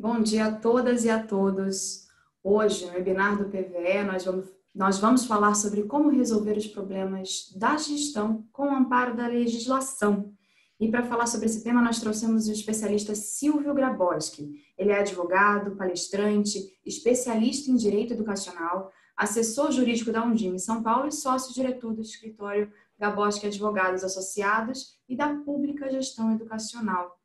Bom dia a todas e a todos. Hoje, no webinar do PVE, nós vamos falar sobre como resolver os problemas da gestão com o amparo da legislação. E para falar sobre esse tema, nós trouxemos o especialista Silvio Graboski. Ele é advogado, palestrante, especialista em direito educacional, assessor jurídico da Undime São Paulo e sócio-diretor do escritório Graboski Advogados Associados e da Pública Gestão Educacional.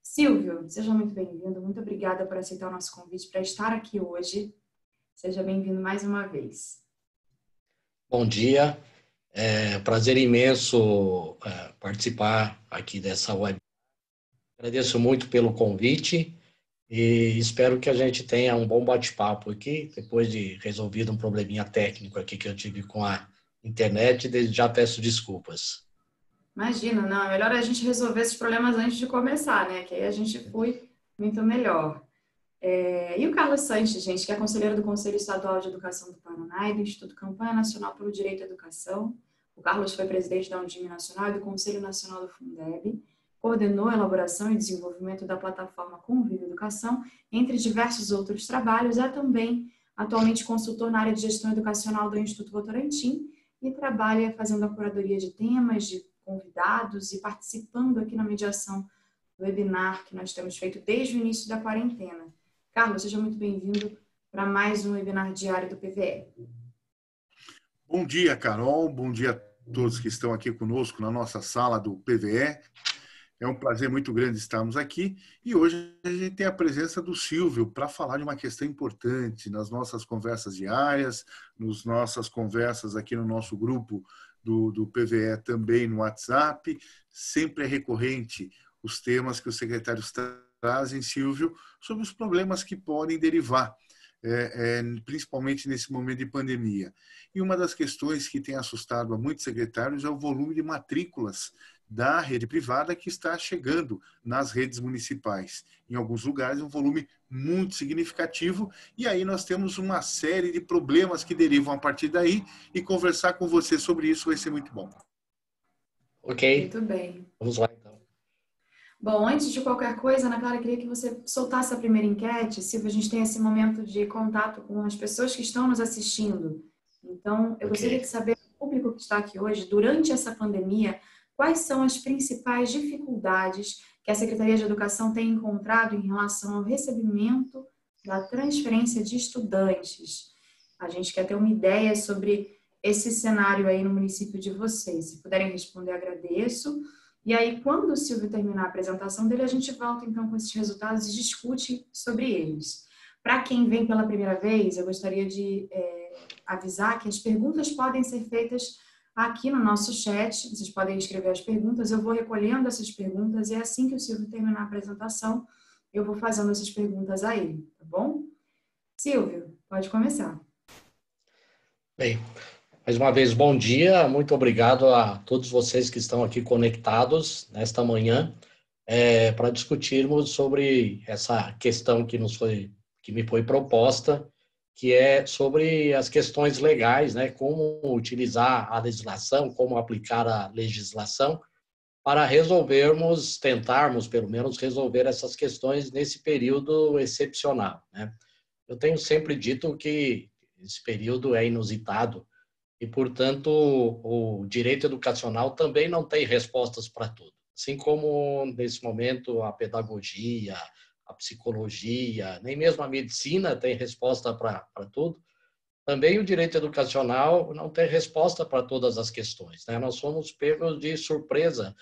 Silvio, seja muito bem-vindo. Muito obrigada por aceitar o nosso convite para estar aqui hoje. Seja bem-vindo mais uma vez. Bom dia. É um prazer imenso participar aqui dessa web. Agradeço muito pelo convite e espero que a gente tenha um bom bate-papo aqui, depois de resolvido um probleminha técnico aqui que eu tive com a internet, desde já peço desculpas. Imagina, não, é melhor a gente resolver esses problemas antes de começar, né? Que aí a gente flui muito melhor. E o Carlos Sanches, gente, que é conselheiro do Conselho Estadual de Educação do Paraná e do Instituto Campanha Nacional pelo Direito à Educação. O Carlos foi presidente da Undime Nacional e do Conselho Nacional do Fundeb, coordenou a elaboração e desenvolvimento da plataforma Convívio Educação, entre diversos outros trabalhos. É também atualmente consultor na área de gestão educacional do Instituto Votorantim e trabalha fazendo a curadoria de temas, de convidados e participando aqui na mediação do webinar que nós temos feito desde o início da quarentena. Carlos, seja muito bem-vindo para mais um webinar diário do PVE. Bom dia, Carol. Bom dia a todos que estão aqui conosco na nossa sala do PVE. É um prazer muito grande estarmos aqui. E hoje a gente tem a presença do Silvio para falar de uma questão importante nas nossas conversas diárias, nas nossas conversas aqui no nosso grupo do PVE também no WhatsApp. Sempre é recorrente os temas que os secretários trazem, Silvio, sobre os problemas que podem derivar, principalmente nesse momento de pandemia. E uma das questões que tem assustado a muitos secretários é o volume de matrículas da rede privada que está chegando nas redes municipais. Em alguns lugares, um volume muito significativo, e aí nós temos uma série de problemas que derivam a partir daí, e conversar com você sobre isso vai ser muito bom. Ok. Muito bem. Vamos lá, então. Bom, antes de qualquer coisa, Ana Clara, queria que você soltasse a primeira enquete, Silvio, a gente tem esse momento de contato com as pessoas que estão nos assistindo. Então, eu gostaria de saber, do público que está aqui hoje, durante essa pandemia, quais são as principais dificuldades que a Secretaria de Educação tem encontrado em relação ao recebimento da transferência de estudantes? A gente quer ter uma ideia sobre esse cenário aí no município de vocês. Se puderem responder, agradeço. E aí, quando o Silvio terminar a apresentação dele, a gente volta então com esses resultados e discute sobre eles. Para quem vem pela primeira vez, eu gostaria de avisar que as perguntas podem ser feitas aqui no nosso chat. Vocês podem escrever as perguntas, eu vou recolhendo essas perguntas e assim que o Silvio terminar a apresentação, eu vou fazendo essas perguntas a ele, tá bom? Silvio, pode começar. Bem, mais uma vez, bom dia. Muito obrigado a todos vocês que estão aqui conectados nesta manhã para discutirmos sobre essa questão que me foi proposta, que é sobre as questões legais, né? Como utilizar a legislação, como aplicar a legislação para tentarmos, pelo menos, resolver essas questões nesse período excepcional, né? Eu tenho sempre dito que esse período é inusitado e, portanto, o direito educacional também não tem respostas para tudo. Assim como, nesse momento, a pedagogia, a psicologia, nem mesmo a medicina tem resposta para tudo, também o direito educacional não tem resposta para todas as questões, né? Nós somos pegos de surpresa.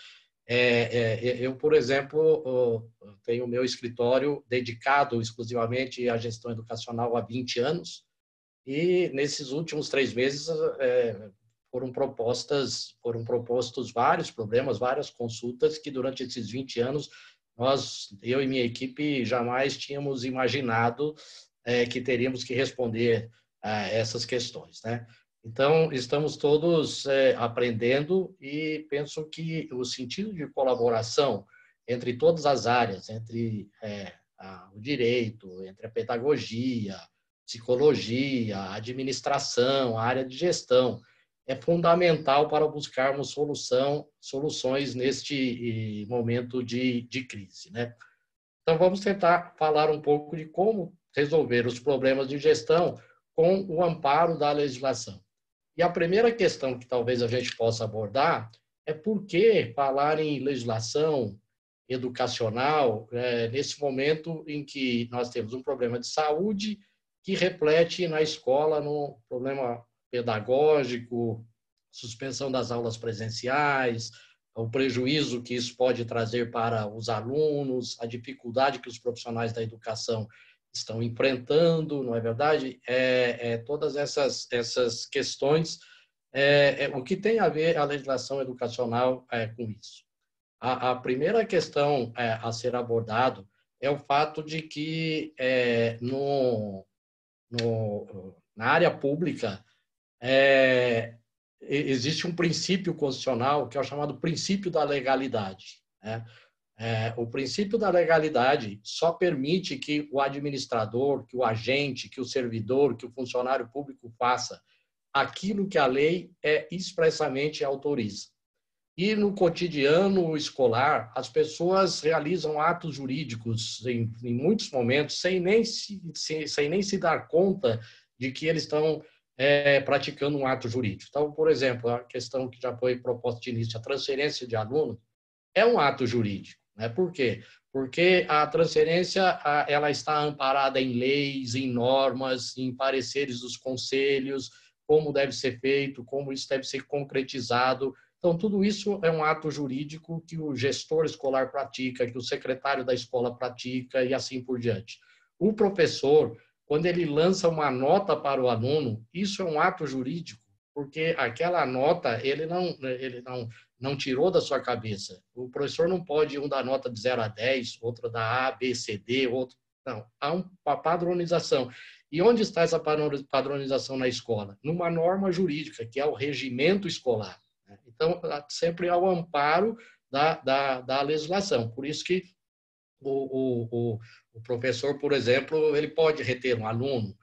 Eu, por exemplo, tenho o meu escritório dedicado exclusivamente à gestão educacional há 20 anos, e nesses últimos 3 meses foram propostos vários problemas, várias consultas que durante esses 20 anos eu e minha equipe jamais tínhamos imaginado que teríamos que responder a essas questões, né? Então, estamos todos aprendendo e penso que o sentido de colaboração entre todas as áreas, entre o direito, entre a pedagogia, psicologia, administração, a área de gestão, é fundamental para buscarmos soluções neste momento de crise, né? Então, vamos tentar falar um pouco de como resolver os problemas de gestão com o amparo da legislação. E a primeira questão que talvez a gente possa abordar é por que falar em legislação educacional nesse momento em que nós temos um problema de saúde que reflete na escola no problema pedagógico, suspensão das aulas presenciais, o prejuízo que isso pode trazer para os alunos, a dificuldade que os profissionais da educação estão enfrentando, não é verdade? Todas essas questões, o que tem a ver a legislação educacional com isso? A primeira questão a ser abordado é o fato de que na área pública existe um princípio constitucional que é o chamado princípio da legalidade, né? O princípio da legalidade só permite que o administrador, que o agente, que o servidor, que o funcionário público faça aquilo que a lei expressamente autoriza. E no cotidiano escolar, as pessoas realizam atos jurídicos em muitos momentos sem nem se dar conta de que eles estão praticando um ato jurídico. Então, por exemplo, a questão que já foi proposta de início, a transferência de aluno, é um ato jurídico. Né? Por quê? Porque a transferência ela está amparada em leis, em normas, em pareceres dos conselhos, como deve ser feito, como isso deve ser concretizado. Então, tudo isso é um ato jurídico que o gestor escolar pratica, que o secretário da escola pratica e assim por diante. O professor, quando ele lança uma nota para o aluno, isso é um ato jurídico, porque aquela nota ele não tirou da sua cabeça. O professor não pode um dar nota de 0 a 10, outro da A, B, C, D, outro... Não, há uma padronização. E onde está essa padronização na escola? Numa norma jurídica, que é o regimento escolar. Então, sempre há o amparo da legislação. Por isso que o professor, por exemplo, ele pode reter um aluno,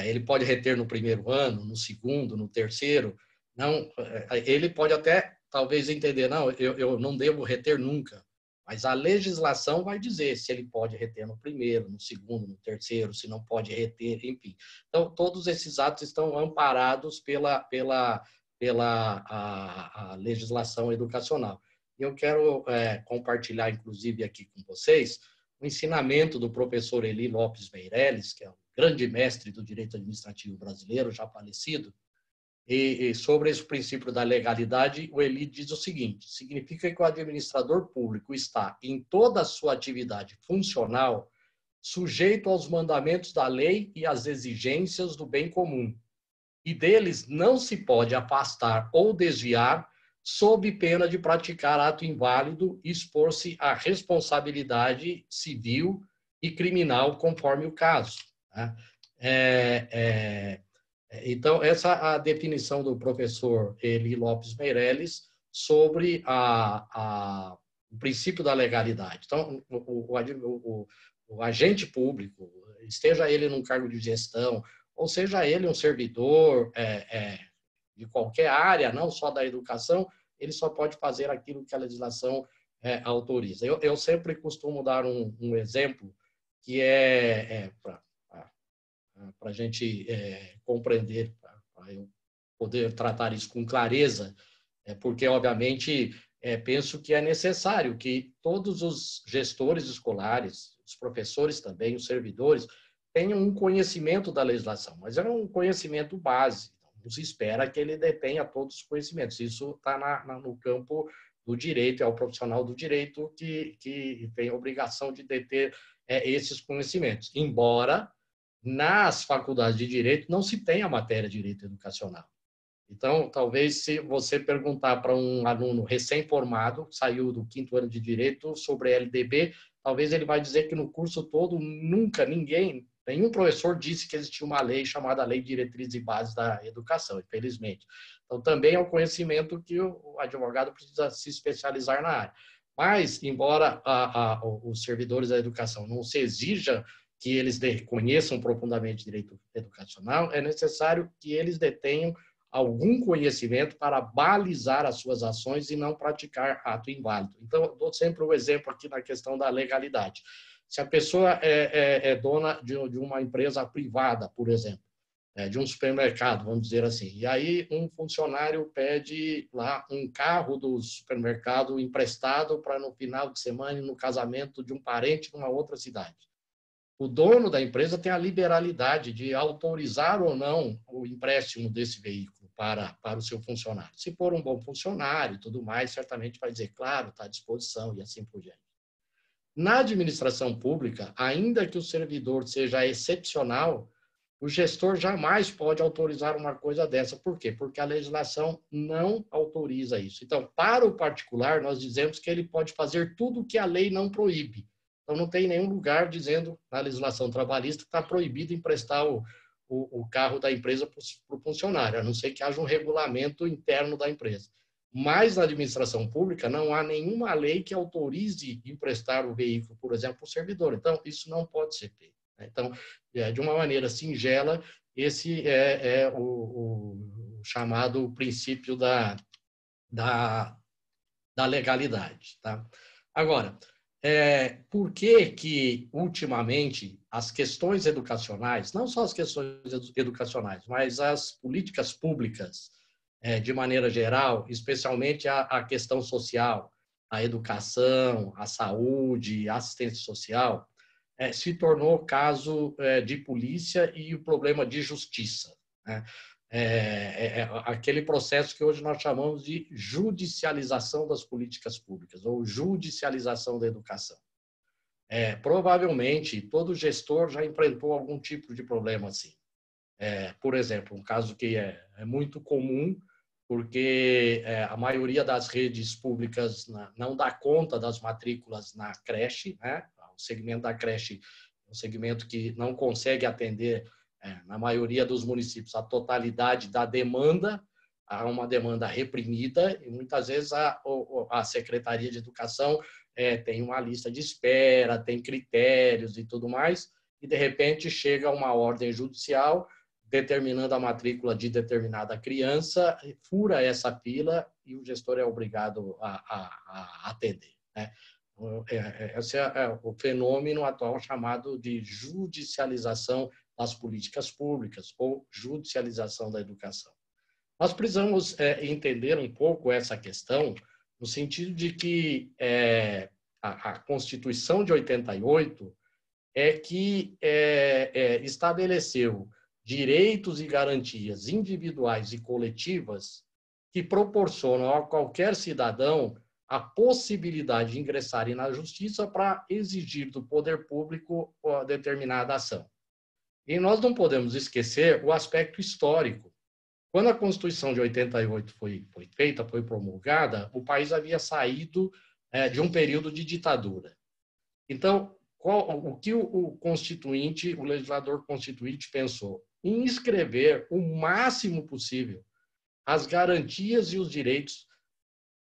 ele pode reter no primeiro ano, no segundo, no terceiro. Não, ele pode até, talvez, entender, não, eu não devo reter nunca. Mas a legislação vai dizer se ele pode reter no primeiro, no segundo, no terceiro, se não pode reter, enfim. Então, todos esses atos estão amparados pela a legislação educacional. E eu quero compartilhar, inclusive, aqui com vocês, o ensinamento do professor Eli Lopes Meirelles, que é um grande mestre do direito administrativo brasileiro, já falecido, e sobre esse princípio da legalidade, o Eli diz o seguinte: significa que o administrador público está, em toda a sua atividade funcional, sujeito aos mandamentos da lei e às exigências do bem comum, e deles não se pode afastar ou desviar sob pena de praticar ato inválido e expor-se à responsabilidade civil e criminal conforme o caso. Né? Então, essa é a definição do professor Eli Lopes Meirelles sobre o princípio da legalidade. Então, o agente público, esteja ele num cargo de gestão, ou seja ele um servidor de qualquer área, não só da educação, ele só pode fazer aquilo que a legislação autoriza. Eu sempre costumo dar um exemplo que para a gente compreender, para eu poder tratar isso com clareza, porque, obviamente, penso que é necessário que todos os gestores escolares, os professores também, os servidores, tenham um conhecimento da legislação, mas é um conhecimento base. Não se espera que ele detenha todos os conhecimentos. Isso está no campo do direito, é o profissional do direito que tem a obrigação de deter esses conhecimentos. Embora nas faculdades de direito não se tenha a matéria de direito educacional. Então, talvez se você perguntar para um aluno recém-formado, saiu do 5º ano de direito, sobre LDB, talvez ele vai dizer que no curso todo nunca nenhum professor disse que existia uma lei chamada Lei de Diretrizes e Bases da Educação, infelizmente. Então, também é um conhecimento que o advogado precisa se especializar na área. Mas, embora os servidores da educação não se exija que eles conheçam profundamente direito educacional, é necessário que eles detenham algum conhecimento para balizar as suas ações e não praticar ato inválido. Então, eu dou sempre o exemplo aqui na questão da legalidade. Se a pessoa é dona de uma empresa privada, por exemplo, de um supermercado, vamos dizer assim, e aí um funcionário pede lá um carro do supermercado emprestado para no final de semana no casamento de um parente numa outra cidade. O dono da empresa tem a liberalidade de autorizar ou não o empréstimo desse veículo para o seu funcionário. Se for um bom funcionário e tudo mais, certamente vai dizer, claro, está à disposição e assim por diante. Na administração pública, ainda que o servidor seja excepcional, o gestor jamais pode autorizar uma coisa dessa. Por quê? Porque a legislação não autoriza isso. Então, para o particular, nós dizemos que ele pode fazer tudo o que a lei não proíbe. Então, não tem nenhum lugar dizendo na legislação trabalhista que está proibido emprestar o carro da empresa para o funcionário, a não ser que haja um regulamento interno da empresa. Mas na administração pública não há nenhuma lei que autorize emprestar o veículo, por exemplo, para o servidor. Então, isso não pode ser feito. Então, de uma maneira singela, esse é o chamado princípio da legalidade. Tá? Agora, por que ultimamente, as questões educacionais, não só as questões educacionais, mas as políticas públicas, de maneira geral, especialmente a questão social, a educação, a saúde, a assistência social, se tornou caso de polícia e o problema de justiça, né? Aquele processo que hoje nós chamamos de judicialização das políticas públicas ou judicialização da educação. Provavelmente, todo gestor já enfrentou algum tipo de problema assim. Por exemplo, um caso que é muito comum, porque a maioria das redes públicas não dá conta das matrículas na creche, né? O segmento da creche é um segmento que não consegue atender, na maioria dos municípios, a totalidade da demanda. Há uma demanda reprimida e muitas vezes a Secretaria de Educação tem uma lista de espera, tem critérios e tudo mais, e de repente chega uma ordem judicial determinando a matrícula de determinada criança, fura essa fila e o gestor é obrigado a atender, né? Esse é o fenômeno atual chamado de judicialização das políticas públicas ou judicialização da educação. Nós precisamos entender um pouco essa questão no sentido de que a Constituição de 88 que estabeleceu direitos e garantias individuais e coletivas que proporcionam a qualquer cidadão a possibilidade de ingressarem na justiça para exigir do poder público determinada ação. E nós não podemos esquecer o aspecto histórico. Quando a Constituição de 88 foi feita, foi promulgada, o país havia saído de um período de ditadura. Então, o que o legislador constituinte pensou? Em escrever o máximo possível as garantias e os direitos,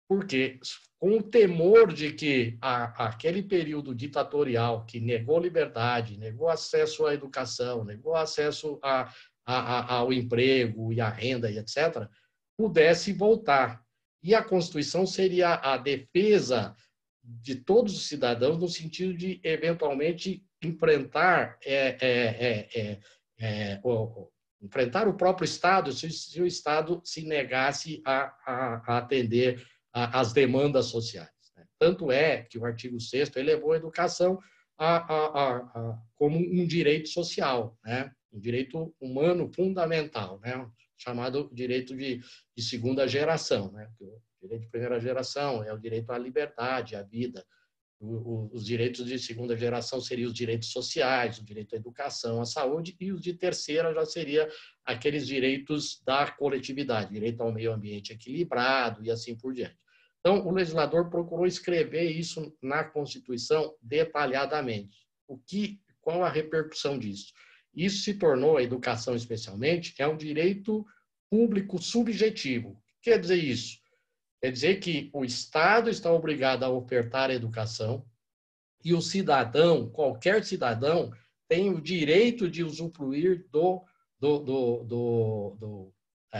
porque com o temor de que aquele período ditatorial que negou liberdade, negou acesso à educação, negou acesso ao emprego e à renda e etc., pudesse voltar. E a Constituição seria a defesa de todos os cidadãos no sentido de, eventualmente, enfrentar o próprio Estado se o Estado se negasse a atender às demandas sociais. Tanto é que o artigo 6º elevou a educação como um direito social, né? Um direito humano fundamental, né? Chamado direito de segunda geração, né? O direito de primeira geração é o direito à liberdade, à vida. Os direitos de segunda geração seriam os direitos sociais, o direito à educação, à saúde, e os de terceira já seria aqueles direitos da coletividade, direito ao meio ambiente equilibrado e assim por diante. Então, o legislador procurou escrever isso na Constituição detalhadamente. Qual a repercussão disso? Isso se tornou, a educação especialmente, um direito público subjetivo. O que quer dizer isso? Quer dizer que o Estado está obrigado a ofertar a educação e o cidadão, qualquer cidadão, tem o direito de usufruir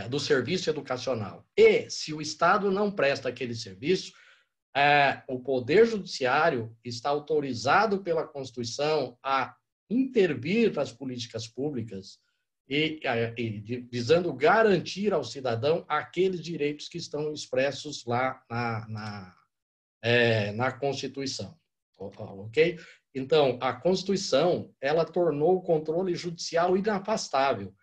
do serviço educacional. E, se o Estado não presta aquele serviço, o Poder Judiciário está autorizado pela Constituição a intervir nas políticas públicas visando garantir ao cidadão aqueles direitos que estão expressos lá na Constituição. Ok? Então, a Constituição, ela tornou o controle judicial inafastável.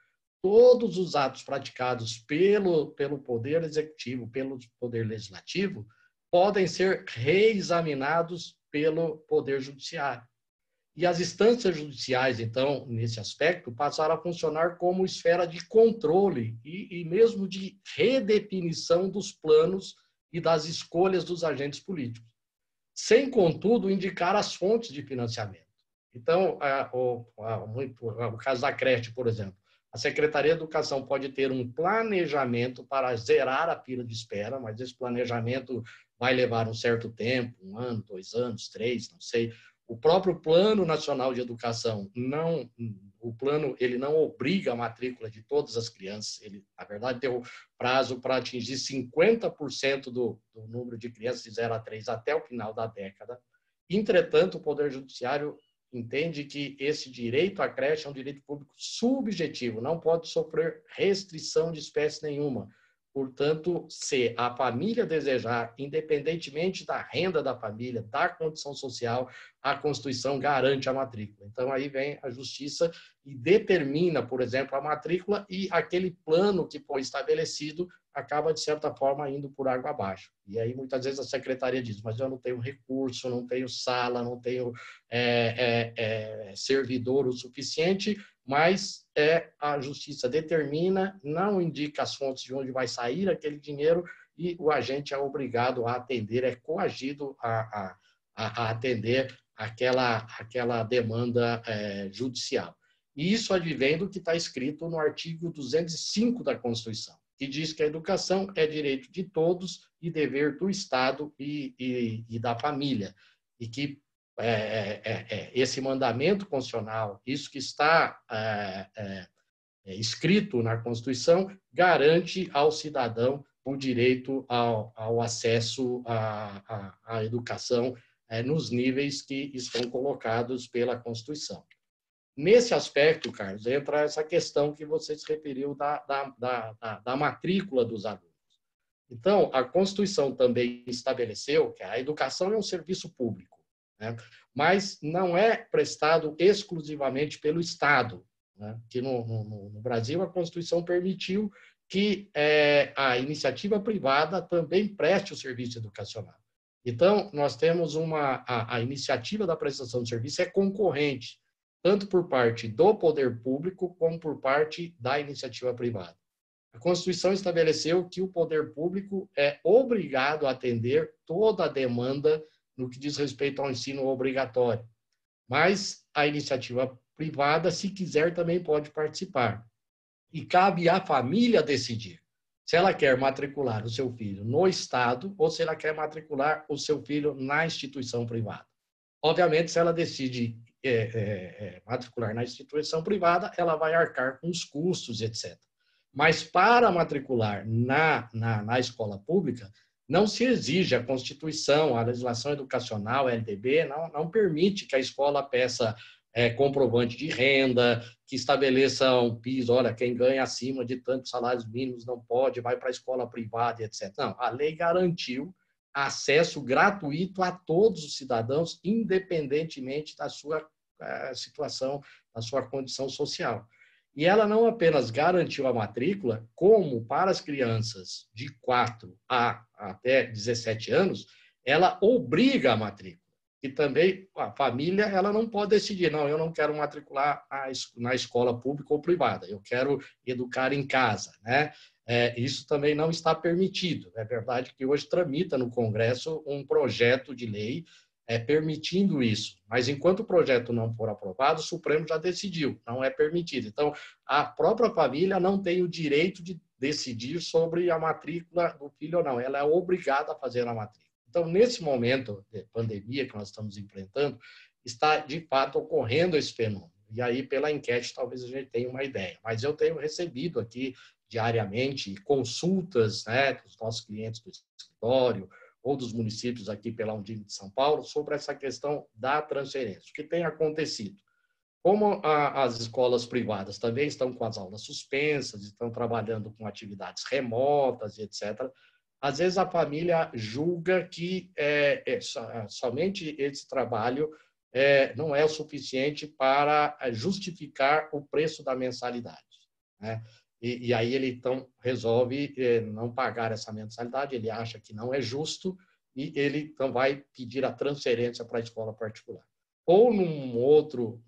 Todos os atos praticados pelo Poder Executivo, pelo Poder Legislativo, podem ser reexaminados pelo Poder Judiciário. E as instâncias judiciais, então, nesse aspecto, passaram a funcionar como esfera de controle e mesmo de redefinição dos planos e das escolhas dos agentes políticos, sem, contudo, indicar as fontes de financiamento. Então, o caso da creche, por exemplo, a Secretaria de Educação pode ter um planejamento para zerar a fila de espera, mas esse planejamento vai levar um certo tempo, 1 ano, 2 anos, 3, não sei. O próprio Plano Nacional de Educação, ele não obriga a matrícula de todas as crianças, ele, na verdade, deu prazo para atingir 50% do número de crianças de 0 a 3 até o final da década. Entretanto, o Poder Judiciário entende que esse direito à creche é um direito público subjetivo, não pode sofrer restrição de espécie nenhuma. Portanto, se a família desejar, independentemente da renda da família, da condição social, a Constituição garante a matrícula. Então, aí vem a Justiça e determina, por exemplo, a matrícula e aquele plano que foi estabelecido acaba, de certa forma, indo por água abaixo. E aí, muitas vezes, a Secretaria diz, mas eu não tenho recurso, não tenho sala, não tenho servidor o suficiente, mas a Justiça determina, não indica as fontes de onde vai sair aquele dinheiro e o agente é obrigado a atender, é coagido a atender aquela demanda judicial. E isso advém do que está escrito no artigo 205 da Constituição, que diz que a educação é direito de todos e dever do Estado e da família, e que esse mandamento constitucional, isso que está escrito na Constituição, garante ao cidadão o direito ao acesso à educação nos níveis que estão colocados pela Constituição. Nesse aspecto, Carlos, entra essa questão que você se referiu da matrícula dos alunos. Então, a Constituição também estabeleceu que a educação é um serviço público, né? Mas não é prestado exclusivamente pelo Estado, né? Que no Brasil a Constituição permitiu que a iniciativa privada também preste o serviço educacional. Então, nós temos a iniciativa da prestação de serviço é concorrente, tanto por parte do poder público como por parte da iniciativa privada. A Constituição estabeleceu que o poder público é obrigado a atender toda a demanda no que diz respeito ao ensino obrigatório, mas a iniciativa privada, se quiser, também pode participar. E cabe à família decidir se ela quer matricular o seu filho no Estado ou se ela quer matricular o seu filho na instituição privada. Obviamente, se ela decide matricular na instituição privada, ela vai arcar com os custos, etc. Mas para matricular na escola pública, não se exige a Constituição, a legislação educacional, a LDB, não permite que a escola peça comprovante de renda, que estabeleça um piso, olha, quem ganha acima de tantos salários mínimos não pode, vai para a escola privada, etc. Não, a lei garantiu acesso gratuito a todos os cidadãos, independentemente da sua situação, da sua condição social. E ela não apenas garantiu a matrícula, como para as crianças de 4 até 17 anos, ela obriga a matrícula. E também a família, ela não pode decidir, não, eu não quero matricular na escola pública ou privada, eu quero educar em casa, né? Isso também não está permitido. É verdade que hoje tramita no Congresso um projeto de lei permitindo isso, mas enquanto o projeto não for aprovado, o Supremo já decidiu, não é permitido. Então, a própria família não tem o direito de decidir sobre a matrícula do filho ou não, ela é obrigada a fazer a matrícula. Então, nesse momento de pandemia que nós estamos enfrentando, está, de fato, ocorrendo esse fenômeno. E aí, pela enquete, talvez a gente tenha uma ideia. Mas eu tenho recebido aqui diariamente consultas, né, dos nossos clientes do escritório ou dos municípios aqui pela Undime de São Paulo sobre essa questão da transferência. O que tem acontecido? Como as escolas privadas também estão com as aulas suspensas, estão trabalhando com atividades remotas e etc., às vezes a família julga que somente esse trabalho não é o suficiente para justificar o preço da mensalidade, né? E aí ele, então, resolve não pagar essa mensalidade, ele acha que não é justo e ele, então, vai pedir a transferência para a escola particular. Ou num outro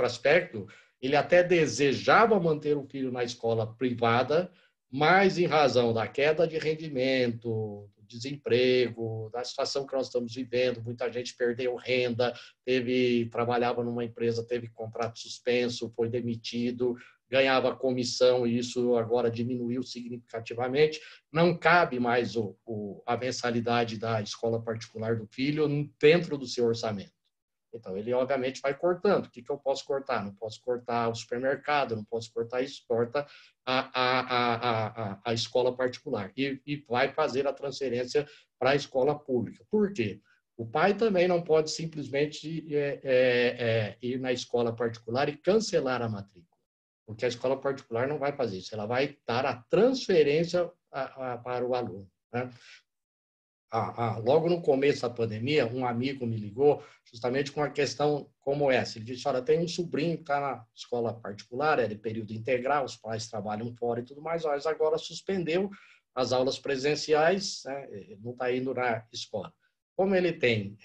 aspecto, ele até desejava manter o filho na escola privada, mas em razão da queda de rendimento, do desemprego, da situação que nós estamos vivendo, muita gente perdeu renda, trabalhava numa empresa, teve contrato suspenso, foi demitido, ganhava comissão e isso agora diminuiu significativamente. Não cabe mais a mensalidade da escola particular do filho dentro do seu orçamento. Então, ele, obviamente, vai cortando. O que eu posso cortar? Não posso cortar o supermercado, não posso cortar isso, corta a escola particular. E vai fazer a transferência para a escola pública. Por quê? O pai também não pode simplesmente ir na escola particular e cancelar a matrícula, porque a escola particular não vai fazer isso. Ela vai dar a transferência para o aluno, né? Logo no começo da pandemia, um amigo me ligou justamente com uma questão como essa. Ele disse, olha, tem um sobrinho que está na escola particular, é de período integral, os pais trabalham fora e tudo mais, mas agora suspendeu as aulas presenciais, né, não está indo na escola. Como ele tem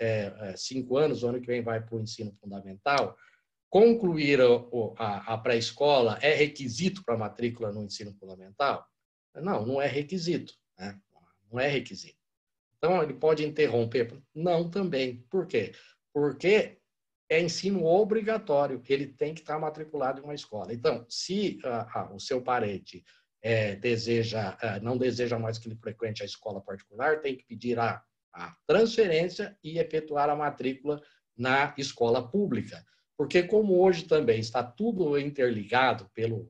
5 anos, o ano que vem vai para o ensino fundamental, concluir a pré-escola é requisito para a matrícula no ensino fundamental? Não, não é requisito, né? Não é requisito. Então, ele pode interromper? Não, também. Por quê? Porque é ensino obrigatório, ele tem que estar matriculado em uma escola. Então, se o seu parente não deseja mais que ele frequente a escola particular, tem que pedir a transferência e efetuar a matrícula na escola pública. Porque como hoje também está tudo interligado pelo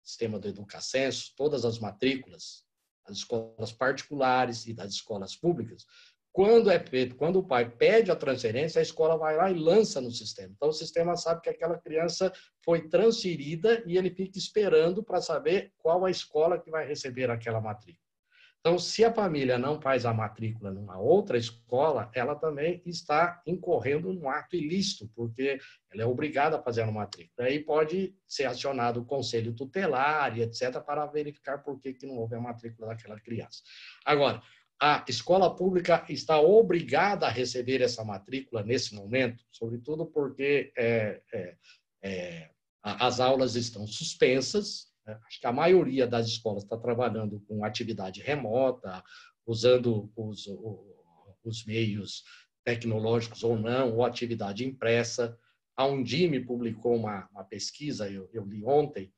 sistema do Educacenso, todas as matrículas, das escolas particulares e das escolas públicas, quando o pai pede a transferência, a escola vai lá e lança no sistema. Então, o sistema sabe que aquela criança foi transferida e ele fica esperando para saber qual a escola que vai receber aquela matrícula. Então, se a família não faz a matrícula numa outra escola, ela também está incorrendo num ato ilícito, porque ela é obrigada a fazer a matrícula. Aí pode ser acionado o conselho tutelar e etc. para verificar por que não houve a matrícula daquela criança. Agora, a escola pública está obrigada a receber essa matrícula nesse momento, sobretudo porque as aulas estão suspensas. Acho que a maioria das escolas está trabalhando com atividade remota, usando os meios tecnológicos ou não, ou atividade impressa. A Undime publicou uma pesquisa, eu li ontem,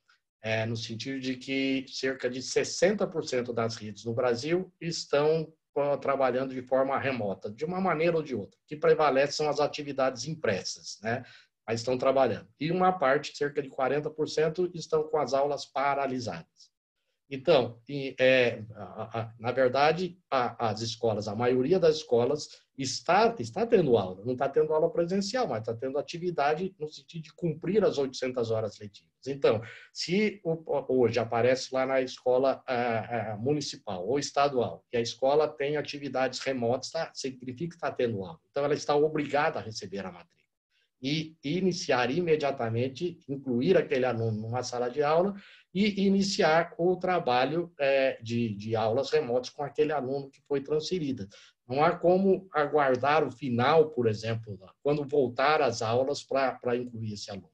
no sentido de que cerca de 60% das redes no Brasil estão trabalhando de forma remota, de uma maneira ou de outra. O que prevalece são as atividades impressas, né? Mas estão trabalhando. E uma parte, cerca de 40%, estão com as aulas paralisadas. Então, na verdade, as escolas, a maioria das escolas está tendo aula, não está tendo aula presencial, mas está tendo atividade no sentido de cumprir as 800 horas letivas. Então, se hoje aparece lá na escola municipal ou estadual, que a escola tem atividades remotas, significa que está tendo aula. Então, ela está obrigada a receber a matrícula. E iniciar imediatamente, incluir aquele aluno numa sala de aula e iniciar o trabalho de aulas remotas com aquele aluno que foi transferido. Não há como aguardar o final, por exemplo, quando voltar às aulas para incluir esse aluno.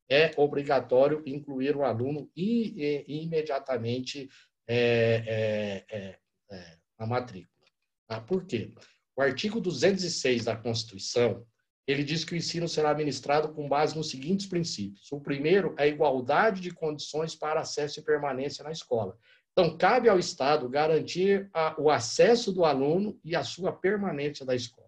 É obrigatório incluir o aluno imediatamente na matrícula. Por quê? O artigo 206 da Constituição, ele diz que o ensino será ministrado com base nos seguintes princípios. O primeiro é a igualdade de condições para acesso e permanência na escola. Então, cabe ao Estado garantir o acesso do aluno e a sua permanência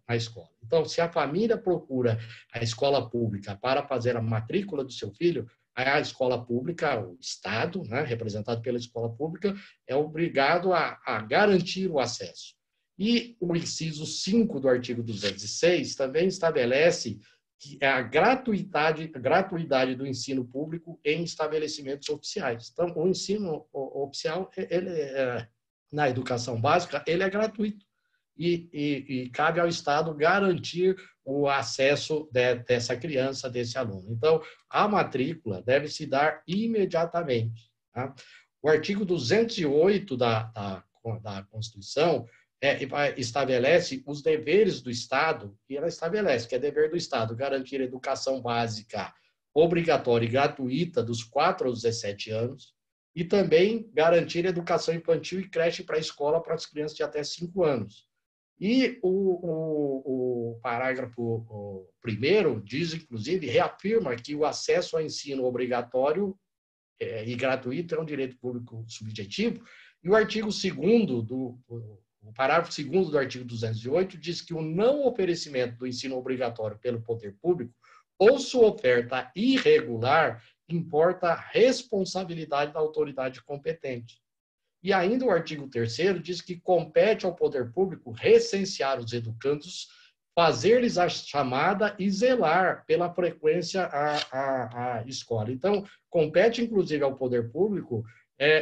na escola. Então, se a família procura a escola pública para fazer a matrícula do seu filho, a escola pública, o Estado, né, representado pela escola pública, é obrigado a garantir o acesso. E o inciso 5 do artigo 206 também estabelece que é a gratuidade do ensino público em estabelecimentos oficiais. Então, o ensino oficial, na educação básica, ele é gratuito. E cabe ao Estado garantir o acesso dessa criança, desse aluno. Então, a matrícula deve se dar imediatamente. Tá? O artigo 208 da Constituição estabelece os deveres do Estado, e ela estabelece que é dever do Estado garantir educação básica obrigatória e gratuita dos 4 aos 17 anos, e também garantir educação infantil e creche para a escola para as crianças de até 5 anos. E o parágrafo 1º diz, inclusive, reafirma que o acesso ao ensino obrigatório e gratuito é um direito público subjetivo, e o artigo 2º o parágrafo 2º do artigo 208 diz que o não oferecimento do ensino obrigatório pelo poder público ou sua oferta irregular importa a responsabilidade da autoridade competente. E ainda o artigo 3º diz que compete ao poder público recensear os educandos, fazer-lhes a chamada e zelar pela frequência à escola. Então, compete, inclusive, ao poder público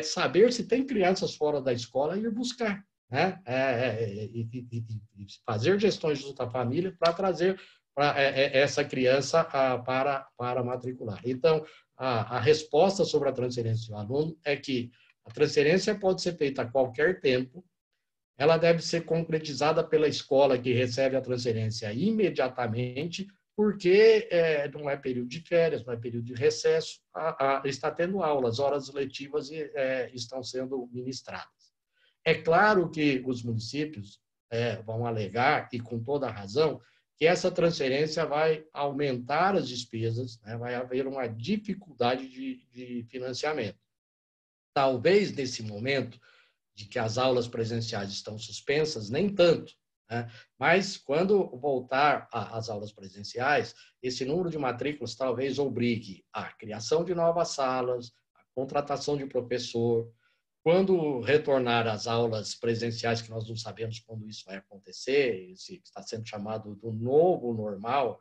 saber se tem crianças fora da escola e ir buscar, né? E fazer gestões junto à família para trazer essa criança para matricular. Então, a resposta sobre a transferência do aluno é que a transferência pode ser feita a qualquer tempo, ela deve ser concretizada pela escola que recebe a transferência imediatamente, porque não é período de férias, não é período de recesso, está tendo aulas, horas letivas estão sendo ministradas. É claro que os municípios vão alegar, e com toda a razão, que essa transferência vai aumentar as despesas, né? Vai haver uma dificuldade de financiamento. Talvez, nesse momento de que as aulas presenciais estão suspensas, nem tanto, né? Mas, quando voltar às aulas presenciais, esse número de matrículas talvez obrigue a criação de novas salas, a contratação de professor. Quando retornar às aulas presenciais, que nós não sabemos quando isso vai acontecer, esse está sendo chamado do novo normal,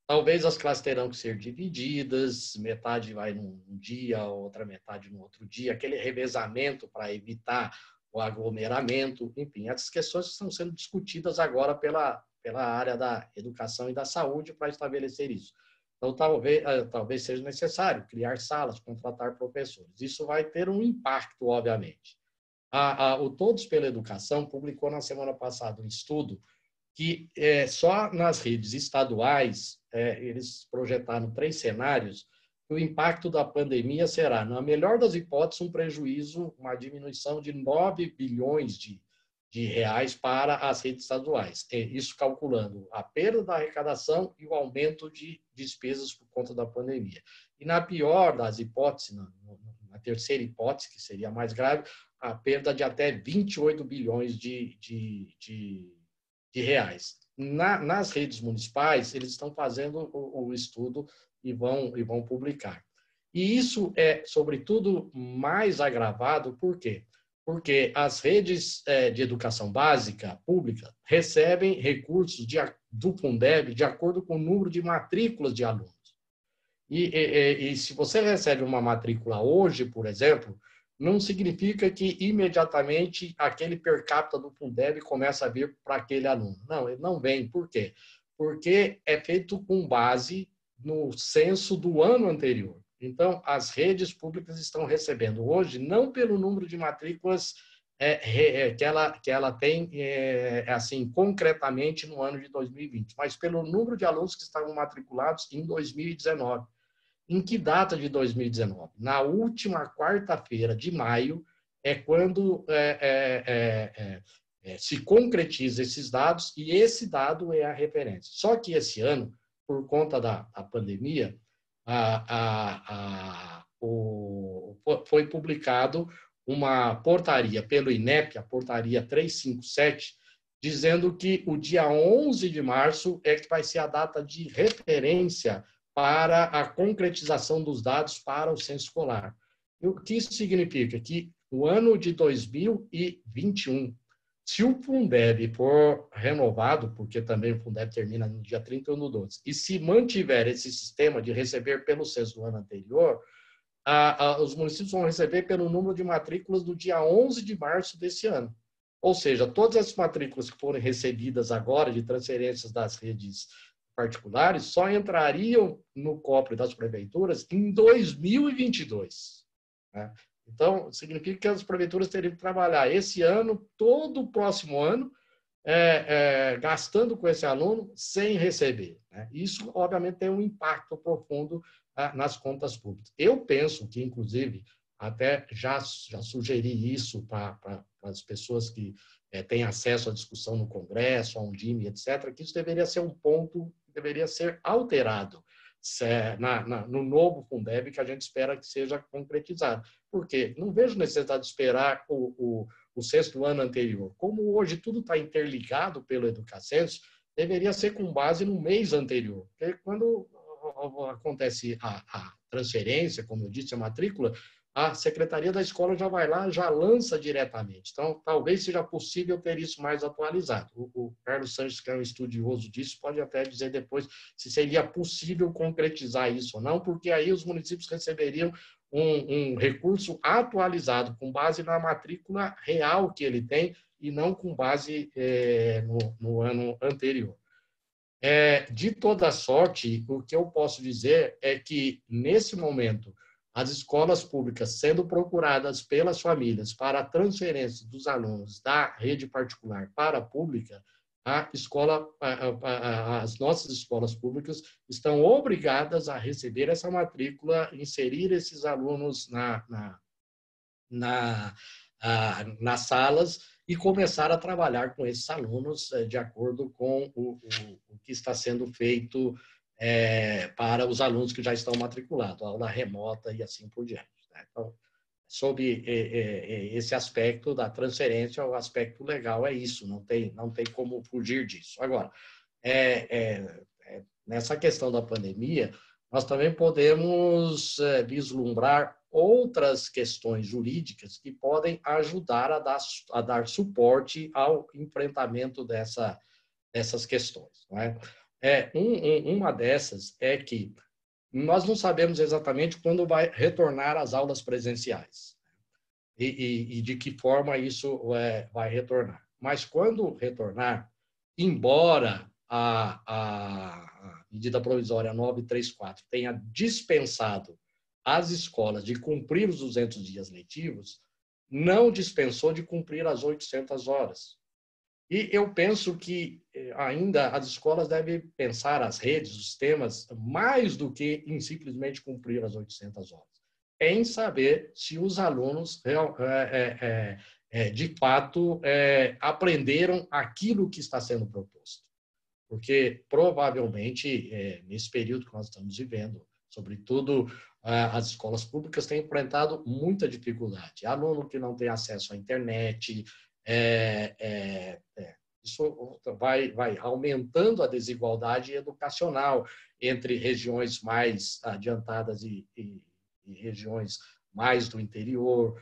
talvez as classes terão que ser divididas, metade vai num dia, outra metade no outro dia, aquele revezamento para evitar o aglomeramento, enfim, essas questões estão sendo discutidas agora pela área da educação e da saúde para estabelecer isso. Então, talvez seja necessário criar salas, contratar professores. Isso vai ter um impacto, obviamente. O Todos pela Educação publicou na semana passada um estudo que só nas redes estaduais, eles projetaram 3 cenários, que o impacto da pandemia será, na melhor das hipóteses, um prejuízo, uma diminuição de 9 bilhões de reais para as redes estaduais. Isso calculando a perda da arrecadação e o aumento de despesas por conta da pandemia. E na pior das hipóteses, na terceira hipótese, que seria a mais grave, a perda de até 28 bilhões de reais. Nas redes municipais, eles estão fazendo o estudo e vão publicar. E isso é, sobretudo, mais agravado, por quê? Porque as redes de educação básica pública recebem recursos do Fundeb de acordo com o número de matrículas de alunos. E se você recebe uma matrícula hoje, por exemplo, não significa que imediatamente aquele per capita do Fundeb começa a vir para aquele aluno. Não, ele não vem. Por quê? Porque é feito com base no censo do ano anterior. Então, as redes públicas estão recebendo hoje, não pelo número de matrículas que ela tem, assim, concretamente no ano de 2020, mas pelo número de alunos que estavam matriculados em 2019. Em que data de 2019? Na última quarta-feira de maio é quando se concretiza esses dados, e esse dado é a referência. Só que esse ano, por conta da pandemia, foi publicado uma portaria pelo INEP, a portaria 357, dizendo que o dia 11 de março é que vai ser a data de referência para a concretização dos dados para o censo escolar. E o que isso significa? Que o ano de 2021, se o Fundeb for renovado, porque também o Fundeb termina no dia 31/12, e se mantiver esse sistema de receber pelo censo do ano anterior, os municípios vão receber pelo número de matrículas do dia 11 de março desse ano. Ou seja, todas as matrículas que forem recebidas agora de transferências das redes particulares só entrariam no cofre das prefeituras em 2022. Né? Então, significa que as prefeituras teriam que trabalhar esse ano, todo o próximo ano, gastando com esse aluno sem receber. Né? Isso, obviamente, tem um impacto profundo nas contas públicas. Eu penso que, inclusive, até já sugeri isso para as pessoas que têm acesso à discussão no Congresso, a Undime, etc., que isso deveria ser um ponto que deveria ser alterado no novo Fundeb, que a gente espera que seja concretizado. Por quê? Não vejo necessidade de esperar o sexto ano anterior. Como hoje tudo está interligado pelo Educacenso, deveria ser com base no mês anterior. Porque quando acontece a transferência, como eu disse, a matrícula, a secretaria da escola já vai lá, já lança diretamente. Então, talvez seja possível ter isso mais atualizado. O Carlos Sanches, que é um estudioso disso, pode até dizer depois se seria possível concretizar isso ou não, porque aí os municípios receberiam um recurso atualizado, com base na matrícula real que ele tem e não com base no ano anterior. De toda sorte, o que eu posso dizer é que, nesse momento, as escolas públicas sendo procuradas pelas famílias para a transferência dos alunos da rede particular para a pública, as nossas escolas públicas estão obrigadas a receber essa matrícula, inserir esses alunos nas salas e começar a trabalhar com esses alunos de acordo com o que está sendo feito para os alunos que já estão matriculados, aula remota e assim por diante. Né? Então, sob esse aspecto da transferência, o aspecto legal é isso, não tem como fugir disso. Agora, nessa questão da pandemia, nós também podemos vislumbrar outras questões jurídicas que podem ajudar a dar suporte ao enfrentamento dessas questões. Não é? Uma dessas é que nós não sabemos exatamente quando vai retornar às aulas presenciais e de que forma isso vai retornar. Mas quando retornar, embora a medida provisória 934 tenha dispensado as escolas de cumprir os 200 dias letivos, não dispensou de cumprir as 800 horas. E eu penso que ainda as escolas devem pensar, as redes, os sistemas, mais do que em simplesmente cumprir as 800 horas. Em saber se os alunos de fato aprenderam aquilo que está sendo proposto. Porque provavelmente, nesse período que nós estamos vivendo, sobretudo as escolas públicas têm enfrentado muita dificuldade. Aluno que não tem acesso à internet, isso vai aumentando a desigualdade educacional entre regiões mais adiantadas e regiões mais do interior.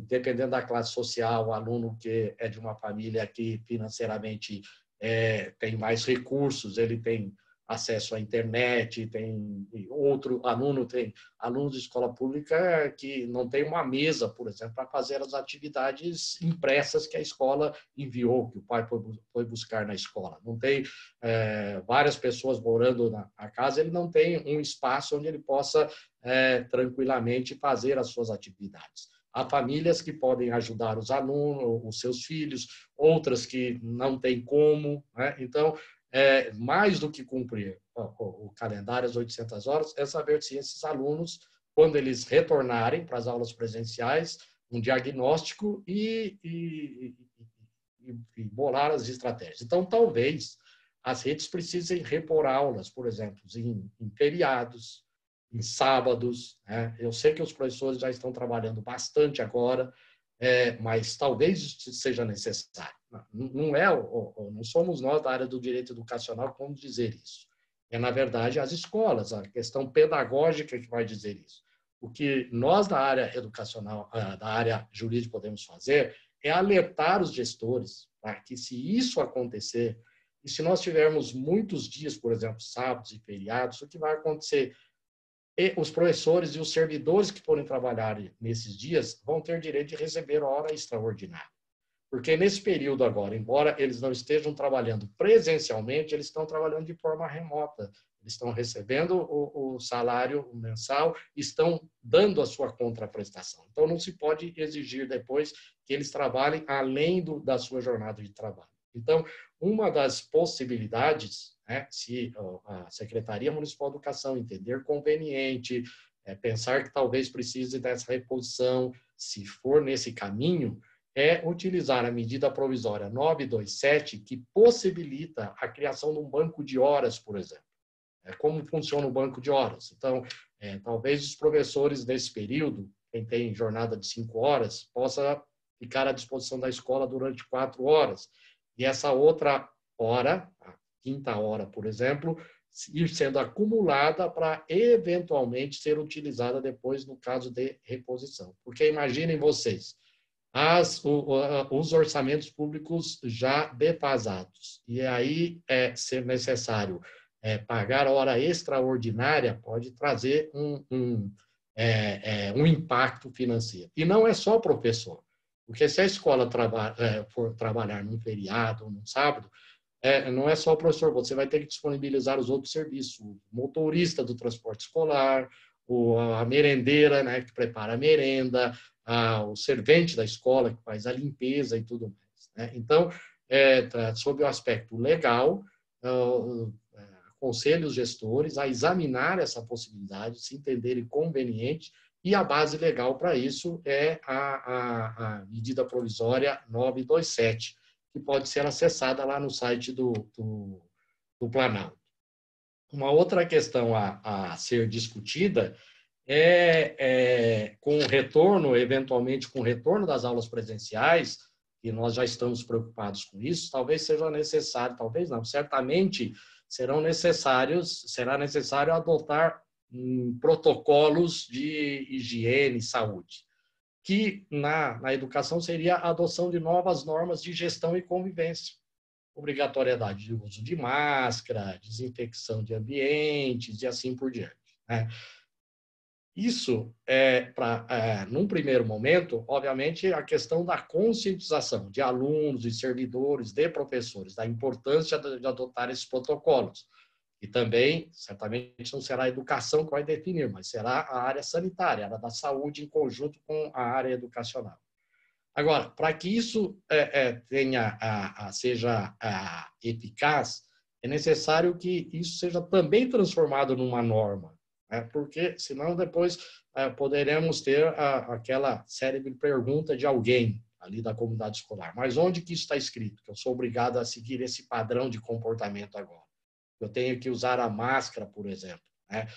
Dependendo da classe social, o aluno que é de uma família que financeiramente tem mais recursos, ele tem acesso à internet, tem alunos de escola pública que não tem uma mesa, por exemplo, para fazer as atividades impressas que a escola enviou, que o pai foi buscar na escola. Não tem várias pessoas morando na casa, ele não tem um espaço onde ele possa tranquilamente fazer as suas atividades. Há famílias que podem ajudar os alunos, os seus filhos, outras que não têm como. Né? Então, mais do que cumprir o calendário, as 800 horas, é saber se esses alunos, quando eles retornarem para as aulas presenciais, um diagnóstico e bolar as estratégias. Então, talvez as redes precisem repor aulas, por exemplo, em feriados, em sábados. Né? Eu sei que os professores já estão trabalhando bastante agora, mas talvez seja necessário. Não somos nós da área do direito educacional que vamos dizer isso. É, na verdade, as escolas, a questão pedagógica que vai dizer isso. O que nós da área educacional, da área jurídica podemos fazer é alertar os gestores para que, se isso acontecer, e se nós tivermos muitos dias, por exemplo, sábados e feriados, o que vai acontecer? E os professores e os servidores que forem trabalhar nesses dias vão ter direito de receber hora extraordinária. Porque nesse período agora, embora eles não estejam trabalhando presencialmente, eles estão trabalhando de forma remota. Eles estão recebendo o salário mensal, estão dando a sua contraprestação. Então, não se pode exigir depois que eles trabalhem além da sua jornada de trabalho. Então, uma das possibilidades, né, se a Secretaria Municipal de Educação entender conveniente, pensar que talvez precise dessa reposição, se for nesse caminho, é utilizar a medida provisória 927, que possibilita a criação de um banco de horas, por exemplo. Como funciona o banco de horas? Então, talvez os professores nesse período, quem tem jornada de 5 horas, possa ficar à disposição da escola durante 4 horas. E essa outra hora, a quinta hora, por exemplo, ir sendo acumulada para eventualmente ser utilizada depois no caso de reposição. Porque imaginem vocês, os orçamentos públicos já defasados, e aí ser necessário pagar hora extraordinária pode trazer um impacto financeiro. E não é só professor, porque se a escola for trabalhar num feriado ou num sábado, não é só o professor, você vai ter que disponibilizar os outros serviços, o motorista do transporte escolar, a merendeira, né, que prepara a merenda, o servente da escola que faz a limpeza e tudo mais, né? Então, sob o aspecto legal, aconselho os gestores a examinar essa possibilidade, se entenderem conveniente, e a base legal para isso é a medida provisória 927, que pode ser acessada lá no site do Planalto. Uma outra questão a ser discutida com o retorno, eventualmente com o retorno das aulas presenciais, e nós já estamos preocupados com isso, talvez seja necessário, talvez não, certamente será necessário adotar protocolos de higiene e saúde, que na educação seria a adoção de novas normas de gestão e convivência. Obrigatoriedade de uso de máscara, desinfecção de ambientes e assim por diante, né? Isso num primeiro momento, obviamente, a questão da conscientização de alunos, de servidores, de professores, da importância de adotar esses protocolos. E também, certamente, não será a educação que vai definir, mas será a área sanitária, a área da saúde, em conjunto com a área educacional. Agora, para que isso seja eficaz, é necessário que isso seja também transformado numa norma, né? Porque, senão, depois poderemos ter aquela célebre pergunta de alguém ali da comunidade escolar. Mas onde que isso está escrito? Que eu sou obrigado a seguir esse padrão de comportamento agora. Eu tenho que usar a máscara, por exemplo, né?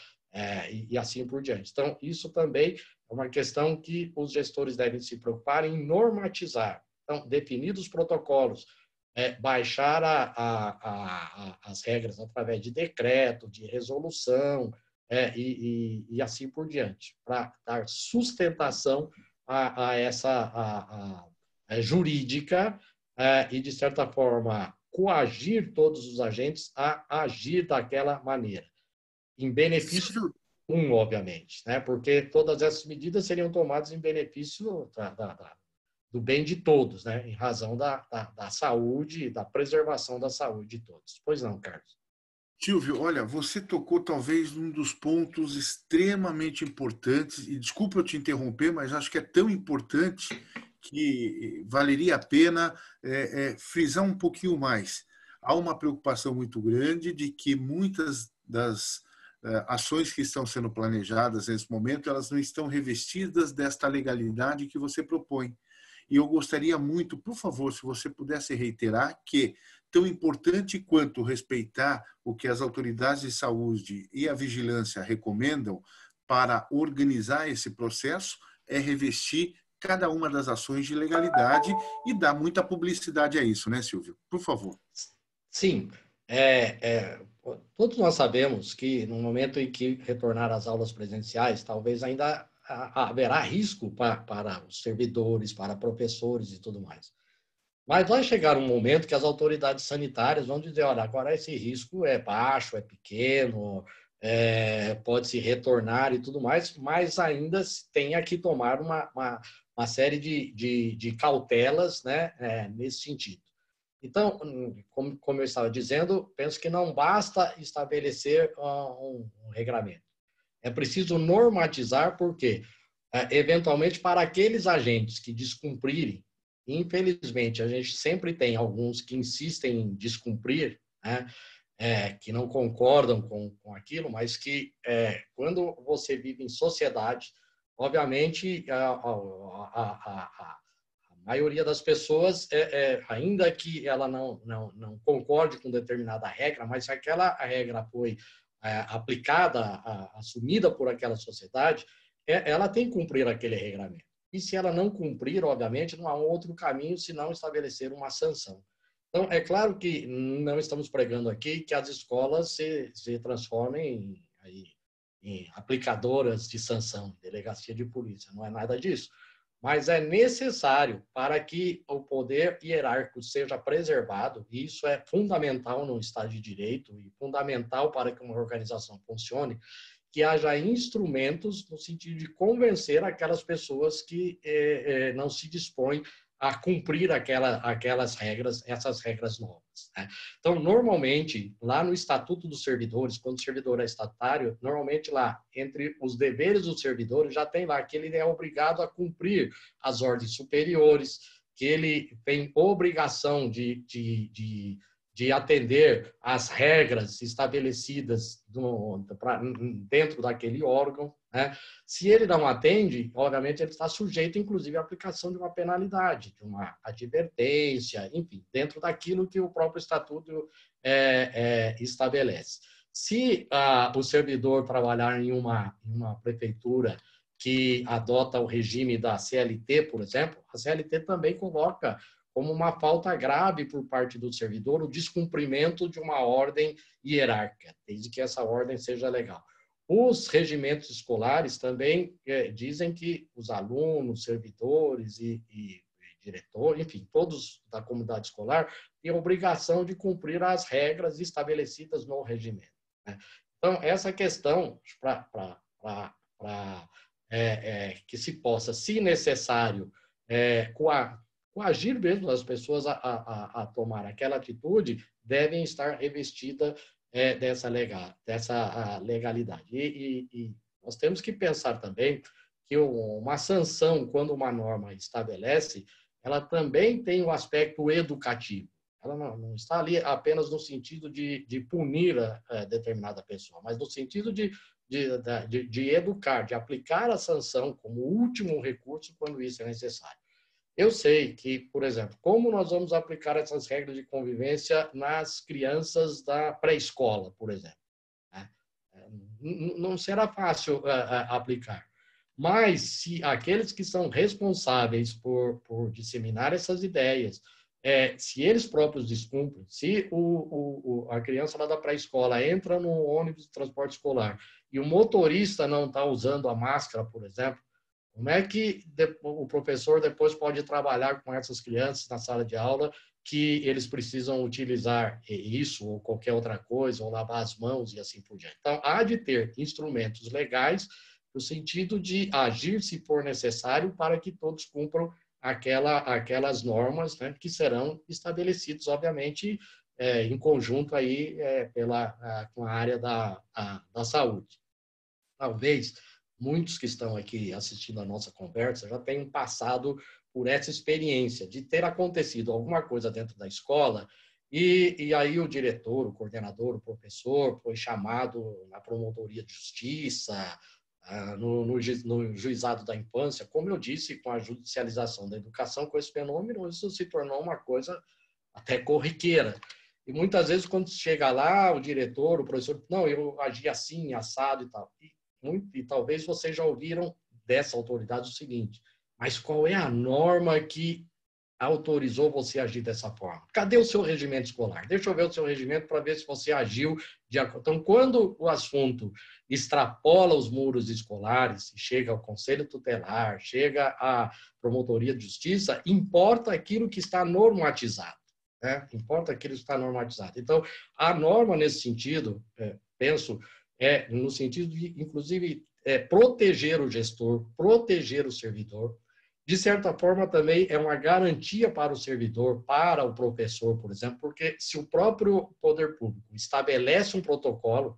E assim por diante. Então, isso também é uma questão que os gestores devem se preocupar em normatizar. Então, definir os protocolos, baixar as regras através de decreto, de resolução, e assim por diante, para dar sustentação a essa jurídica e, de certa forma, coagir todos os agentes a agir daquela maneira, em benefício obviamente, né? Porque todas essas medidas seriam tomadas em benefício do bem de todos, né? Em razão da saúde e da preservação da saúde de todos. Pois não, Carlos? Silvio, olha, você tocou talvez num dos pontos extremamente importantes, e desculpa eu te interromper, mas acho que é tão importante que valeria a pena frisar um pouquinho mais. Há uma preocupação muito grande de que muitas das ações que estão sendo planejadas nesse momento, elas não estão revestidas desta legalidade que você propõe. E eu gostaria muito, por favor, se você pudesse reiterar que, tão importante quanto respeitar o que as autoridades de saúde e a vigilância recomendam para organizar esse processo, é revestir cada uma das ações de legalidade e dar muita publicidade a isso, né, Silvio? Por favor. Sim. Todos nós sabemos que no momento em que retornar às aulas presenciais, talvez ainda haverá risco para os servidores, para professores e tudo mais. Mas vai chegar um momento que as autoridades sanitárias vão dizer, olha, agora esse risco é baixo, é pequeno, pode-se retornar e tudo mais, mas ainda tem que tomar uma série de cautelas, né, nesse sentido. Então, como eu estava dizendo, penso que não basta estabelecer um regramento. É preciso normatizar, porque, eventualmente, para aqueles agentes que descumprirem, infelizmente, a gente sempre tem alguns que insistem em descumprir, né? Que não concordam com aquilo, mas que, quando você vive em sociedade, obviamente, a maioria das pessoas, ainda que ela não concorde com determinada regra, mas se aquela regra foi aplicada, assumida por aquela sociedade, ela tem que cumprir aquele regramento. E se ela não cumprir, obviamente, não há outro caminho senão estabelecer uma sanção. Então, é claro que não estamos pregando aqui que as escolas se transformem em aplicadoras de sanção, delegacia de polícia, não é nada disso. Mas é necessário para que o poder hierárquico seja preservado, e isso é fundamental no Estado de Direito e fundamental para que uma organização funcione, que haja instrumentos no sentido de convencer aquelas pessoas que não se dispõem a cumprir aquelas regras, essas regras novas, né? Então, normalmente, lá no Estatuto dos Servidores, quando o servidor é estatutário, normalmente lá, entre os deveres dos servidores, já tem lá que ele é obrigado a cumprir as ordens superiores, que ele tem obrigação de atender às regras estabelecidas dentro daquele órgão, né? Se ele não atende, obviamente, ele está sujeito, inclusive, à aplicação de uma penalidade, de uma advertência, enfim, dentro daquilo que o próprio Estatuto estabelece. Se o servidor trabalhar em uma prefeitura que adota o regime da CLT, por exemplo, a CLT também coloca como uma falta grave por parte do servidor o descumprimento de uma ordem hierárquica, desde que essa ordem seja legal. Os regimentos escolares também dizem que os alunos, servidores e diretores, enfim, todos da comunidade escolar, têm a obrigação de cumprir as regras estabelecidas no regimento, né? Então, essa questão, para que se possa, se necessário, coagir mesmo as pessoas a tomar aquela atitude, devem estar revestidas dessa legalidade. E nós temos que pensar também que uma sanção, quando uma norma estabelece, ela também tem um aspecto educativo. Ela não está ali apenas no sentido de punir determinada pessoa, mas no sentido de educar, de aplicar a sanção como último recurso quando isso é necessário. Eu sei que, por exemplo, como nós vamos aplicar essas regras de convivência nas crianças da pré-escola, por exemplo, né? Não será fácil aplicar. Mas se aqueles que são responsáveis por disseminar essas ideias, se eles próprios descumprem, se a criança lá da pré-escola entra no ônibus de transporte escolar e o motorista não está usando a máscara, por exemplo, como é que o professor depois pode trabalhar com essas crianças na sala de aula que eles precisam utilizar isso ou qualquer outra coisa, ou lavar as mãos e assim por diante? Então, há de ter instrumentos legais no sentido de agir, se for necessário, para que todos cumpram aquelas normas, né, que serão estabelecidas, obviamente, em conjunto aí, com a área da saúde. Talvez muitos que estão aqui assistindo a nossa conversa já tenham passado por essa experiência de ter acontecido alguma coisa dentro da escola e aí o diretor, o coordenador, o professor foi chamado na promotoria de justiça, no juizado da infância. Como eu disse, com a judicialização da educação, com esse fenômeno, isso se tornou uma coisa até corriqueira. E muitas vezes, quando chega lá, o diretor, o professor, não, eu agi assim, assado e tal. E talvez vocês já ouviram dessa autoridade o seguinte: mas qual é a norma que autorizou você a agir dessa forma? Cadê o seu regimento escolar? Deixa eu ver o seu regimento para ver se você agiu de acordo. Então, quando o assunto extrapola os muros escolares, chega ao conselho tutelar, chega à promotoria de justiça, importa aquilo que está normatizado. Né? Importa aquilo que está normatizado. Então, a norma nesse sentido, penso, no sentido de, inclusive, proteger o gestor, proteger o servidor. De certa forma, também é uma garantia para o servidor, para o professor, por exemplo, porque se o próprio poder público estabelece um protocolo,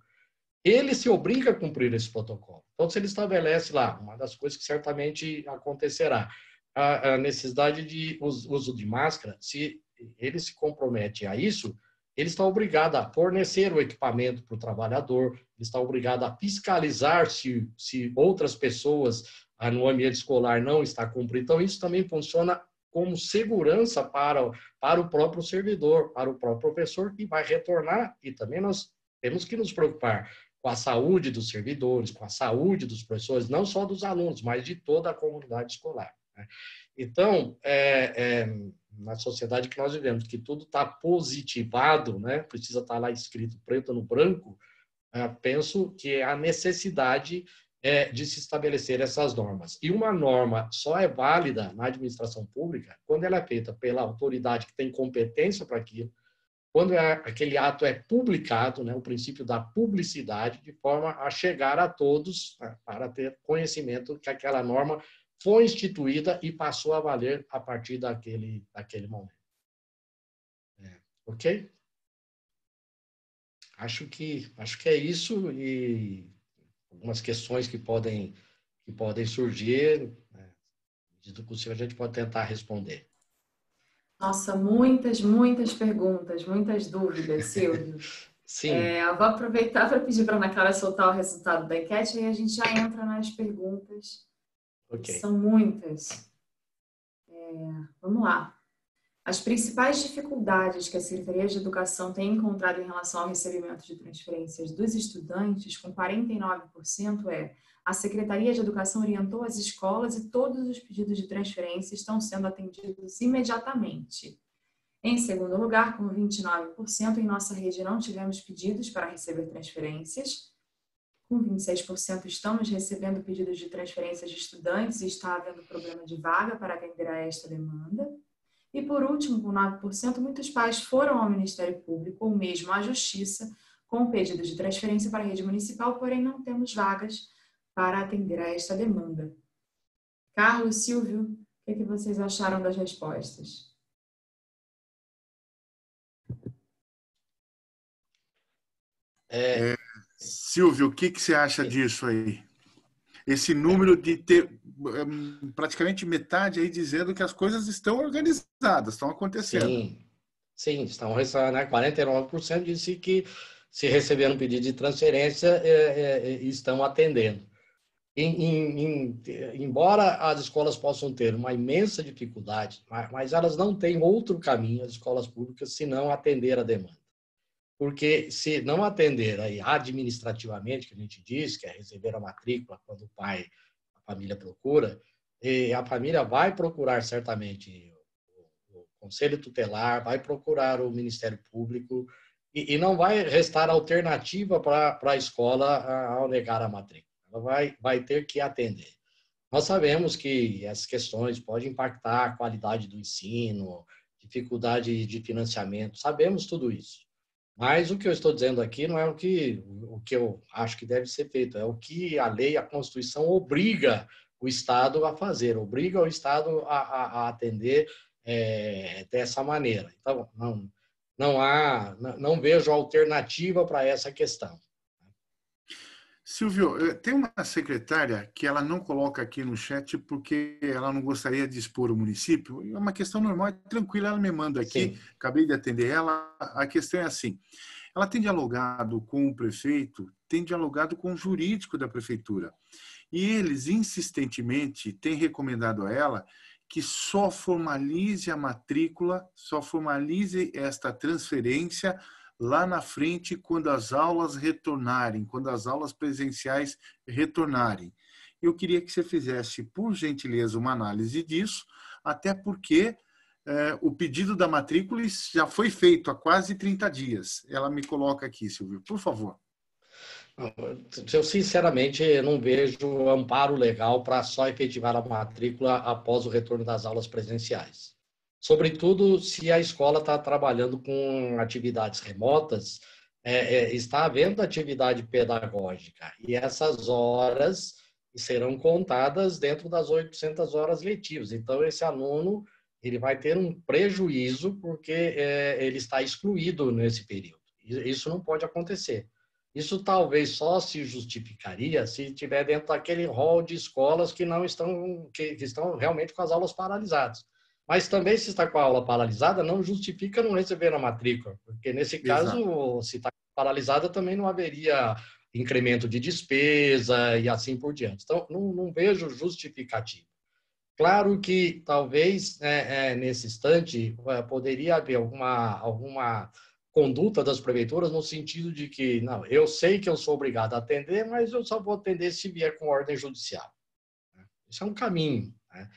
ele se obriga a cumprir esse protocolo. Então, se ele estabelece lá, uma das coisas que certamente acontecerá, a necessidade de uso de máscara, se ele se compromete a isso, ele está obrigado a fornecer o equipamento para o trabalhador, ele está obrigado a fiscalizar se outras pessoas no ambiente escolar não está cumprindo. Então, isso também funciona como segurança para o próprio servidor, para o próprio professor que vai retornar. E também nós temos que nos preocupar com a saúde dos servidores, com a saúde dos professores, não só dos alunos, mas de toda a comunidade escolar. Né? Então, na sociedade que nós vivemos, que tudo está positivado, né? Precisa estar lá escrito preto no branco, penso que a necessidade de se estabelecer essas normas. E uma norma só é válida na administração pública quando ela é feita pela autoridade que tem competência para aquilo, quando aquele ato é publicado, né, o princípio da publicidade, de forma a chegar a todos, para ter conhecimento que aquela norma foi instituída e passou a valer a partir daquele momento. Ok? Acho que é isso, e algumas questões que podem surgir, né, medida do possível, a gente pode tentar responder. Nossa, muitas perguntas, muitas dúvidas, Silvio. Sim. Eu vou aproveitar para pedir para a Ana Clara soltar o resultado da enquete e a gente já entra nas perguntas. Okay. São muitas. Vamos lá. As principais dificuldades que a Secretaria de Educação tem encontrado em relação ao recebimento de transferências dos estudantes, com 49%, a Secretaria de Educação orientou as escolas e todos os pedidos de transferência estão sendo atendidos imediatamente. Em segundo lugar, com 29%, em nossa rede não tivemos pedidos para receber transferências. Com 26%, estamos recebendo pedidos de transferências de estudantes e está havendo problema de vaga para atender a esta demanda. E, por último, com 9%, muitos pais foram ao Ministério Público ou mesmo à Justiça com pedidos de transferência para a rede municipal, porém não temos vagas para atender a esta demanda. Carlos, Silvio, o que vocês acharam das respostas? Silvio, o que você acha disso aí? Esse número de ter praticamente metade aí dizendo que as coisas estão organizadas, estão acontecendo. Sim, estão recebendo, né? 49% disse que se receberam um pedido de transferência, estão atendendo. Embora as escolas possam ter uma imensa dificuldade, mas elas não têm outro caminho, as escolas públicas, senão atender a demanda. Porque se não atender aí administrativamente, que a gente diz, que é receber a matrícula quando a família procura, a família vai procurar certamente o Conselho Tutelar, vai procurar o Ministério Público e não vai restar alternativa para a escola ao negar a matrícula. Ela vai ter que atender. Nós sabemos que essas questões podem impactar a qualidade do ensino, dificuldade de financiamento, sabemos tudo isso. Mas o que eu estou dizendo aqui não é o que eu acho que deve ser feito, é o que a lei, a Constituição obriga o Estado a fazer, obriga o Estado a atender dessa maneira. Então, não vejo alternativa para essa questão. Silvio, tem uma secretária que ela não coloca aqui no chat porque ela não gostaria de expor o município. É uma questão normal, tranquila, ela me manda aqui, sim. Acabei de atender ela. A questão é assim, ela tem dialogado com o prefeito, tem dialogado com o jurídico da prefeitura. E eles, insistentemente, têm recomendado a ela que só formalize a matrícula, só formalize esta transferência lá na frente, quando as aulas retornarem, quando as aulas presenciais retornarem. Eu queria que você fizesse, por gentileza, uma análise disso, até porque o pedido da matrícula já foi feito há quase 30 dias. Ela me coloca aqui, Silvio, por favor. Eu, sinceramente, não vejo amparo legal para só efetivar a matrícula após o retorno das aulas presenciais. Sobretudo, se a escola está trabalhando com atividades remotas, está havendo atividade pedagógica, e essas horas serão contadas dentro das 800 horas letivas. Então, esse aluno ele vai ter um prejuízo porque ele está excluído nesse período. Isso não pode acontecer. Isso talvez só se justificaria se tiver dentro daquele rol de escolas que não estão, que estão realmente com as aulas paralisadas. Mas também, se está com a aula paralisada, não justifica não receber a matrícula, porque nesse caso, exato, se está paralisada, também não haveria incremento de despesa e assim por diante. Então, não vejo justificativo. Claro que talvez nesse instante poderia haver alguma conduta das prefeituras no sentido de que, não, eu sei que eu sou obrigado a atender, mas eu só vou atender se vier com ordem judicial. Isso é um caminho, né?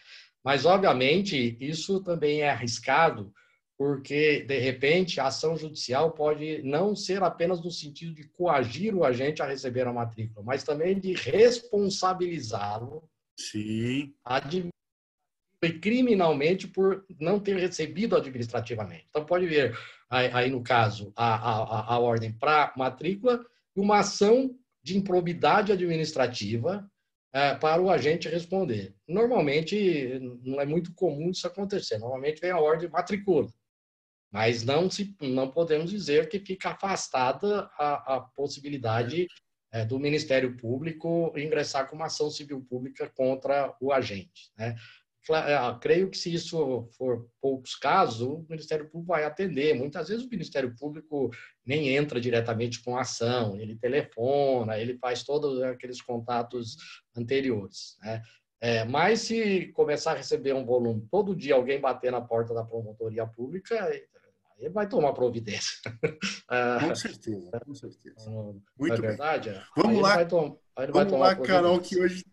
Mas, obviamente, isso também é arriscado, porque, de repente, a ação judicial pode não ser apenas no sentido de coagir o agente a receber a matrícula, mas também de responsabilizá-lo e criminalmente por não ter recebido administrativamente. Então, pode ver, aí no caso, a ordem para matrícula e uma ação de improbidade administrativa para o agente responder. Normalmente, não é muito comum isso acontecer. Normalmente, vem a ordem matricula. Mas não podemos dizer que fica afastada a possibilidade do Ministério Público ingressar com uma ação civil pública contra o agente, né? Creio que se isso for poucos casos, o Ministério Público vai atender. Muitas vezes o Ministério Público nem entra diretamente com a ação, ele telefona, ele faz todos aqueles contatos anteriores, né? Mas se começar a receber um volume, todo dia alguém bater na porta da promotoria pública, ele vai tomar providência. Com certeza, com certeza. Não Muito é verdade? Bem. Vamos lá, vamos lá, Carol, que hoje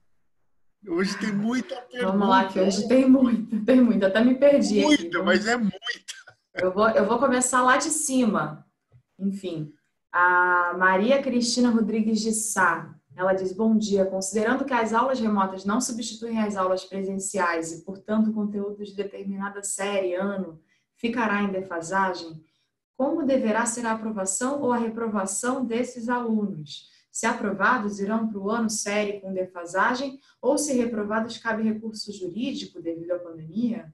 tem muita pergunta. Vamos lá, que hoje tem muito. Até me perdi muita, aqui. Mas é muita. Eu vou começar lá de cima. Enfim, a Maria Cristina Rodrigues de Sá, ela diz, bom dia, considerando que as aulas remotas não substituem as aulas presenciais e, portanto, o conteúdo de determinada série, ano, ficará em defasagem, como deverá ser a aprovação ou a reprovação desses alunos? Se aprovados, irão para o ano série com defasagem ou, se reprovados, cabe recurso jurídico devido à pandemia?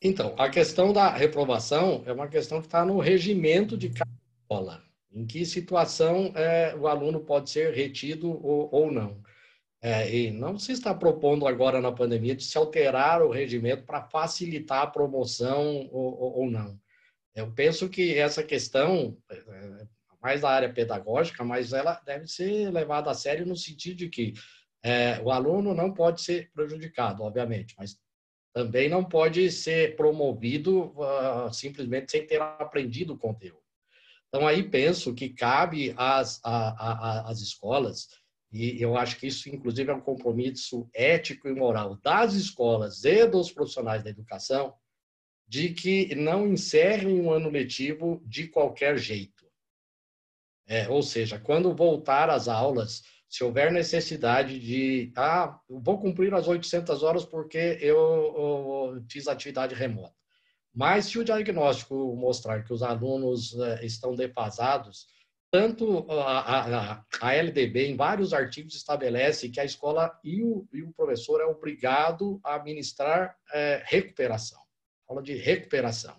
Então, a questão da reprovação é uma questão que está no regimento de cada escola. Em que situação o aluno pode ser retido ou não. E não se está propondo agora na pandemia de se alterar o regimento para facilitar a promoção ou não. Eu penso que essa questão mais da área pedagógica, mas ela deve ser levada a sério no sentido de que o aluno não pode ser prejudicado, obviamente, mas também não pode ser promovido simplesmente sem ter aprendido o conteúdo. Então, aí penso que cabe às escolas, e eu acho que isso, inclusive, é um compromisso ético e moral das escolas e dos profissionais da educação, de que não encerrem um ano letivo de qualquer jeito. Ou seja, quando voltar às aulas, se houver necessidade de, eu vou cumprir as 800 horas porque eu fiz atividade remota. Mas se o diagnóstico mostrar que os alunos estão defasados, tanto a LDB, em vários artigos, estabelece que a escola e o professor é obrigado a administrar recuperação, aula de recuperação.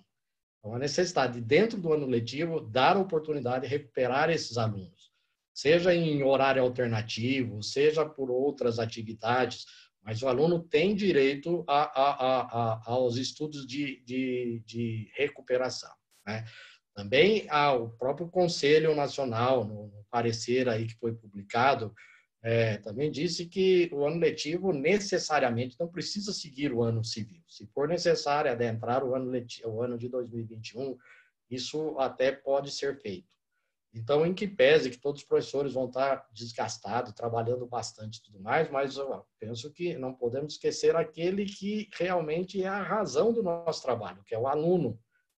Então, a necessidade, dentro do ano letivo, dar a oportunidade de recuperar esses alunos, seja em horário alternativo, seja por outras atividades, mas o aluno tem direito aos estudos de recuperação, né? Também o próprio Conselho Nacional, no parecer aí que foi publicado, também disse que o ano letivo necessariamente não precisa seguir o ano civil. Se for necessário adentrar o ano de 2021, isso até pode ser feito. Então, em que pese que todos os professores vão estar desgastados, trabalhando bastante e tudo mais, mas eu penso que não podemos esquecer aquele que realmente é a razão do nosso trabalho, que é o aluno.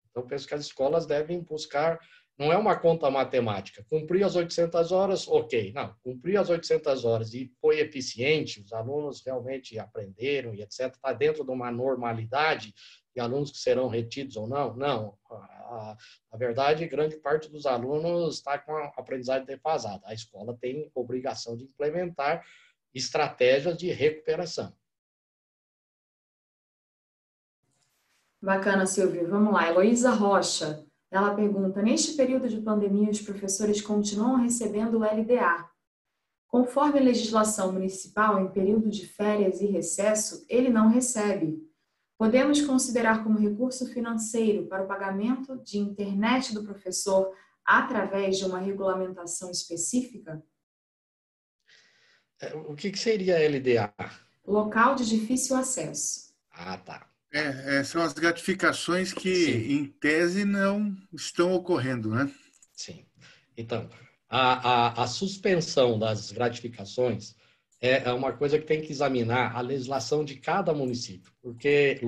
Então, penso que as escolas devem buscar, não é uma conta matemática, cumprir as 800 horas, ok. Não, cumprir as 800 horas e foi eficiente, os alunos realmente aprenderam e etc., está dentro de uma normalidade, e alunos que serão retidos ou não? Não. A verdade, grande parte dos alunos está com a aprendizagem defasada. A escola tem obrigação de implementar estratégias de recuperação. Bacana, Silvio. Vamos lá. Heloísa Rocha, ela pergunta, neste período de pandemia, os professores continuam recebendo o LDA. Conforme a legislação municipal, em período de férias e recesso, ele não recebe. Podemos considerar como recurso financeiro para o pagamento de internet do professor através de uma regulamentação específica? O que seria LDA? Local de difícil acesso. Ah, tá. São as gratificações que, Sim, em tese, não estão ocorrendo, né? sim. Então, a suspensão das gratificações é uma coisa que tem que examinar a legislação de cada município, porque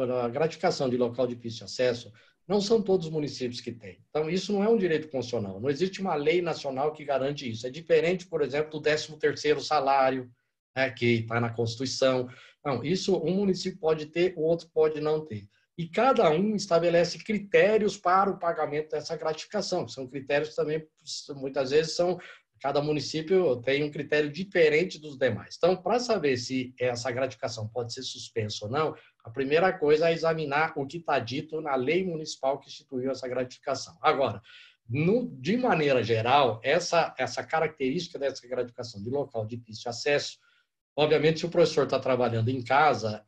a gratificação de local de difícil acesso não são todos os municípios que têm. Então, isso não é um direito constitucional. Não existe uma lei nacional que garante isso. É diferente, por exemplo, do 13º salário, né, que está na Constituição. Não, isso um município pode ter, o outro pode não ter. E cada um estabelece critérios para o pagamento dessa gratificação. São critérios que também, muitas vezes, cada município tem um critério diferente dos demais. Então, para saber se essa gratificação pode ser suspensa ou não, a primeira coisa é examinar o que está dito na lei municipal que instituiu essa gratificação. Agora, de maneira geral, essa característica dessa gratificação de local de difícil acesso, obviamente, se o professor está trabalhando em casa,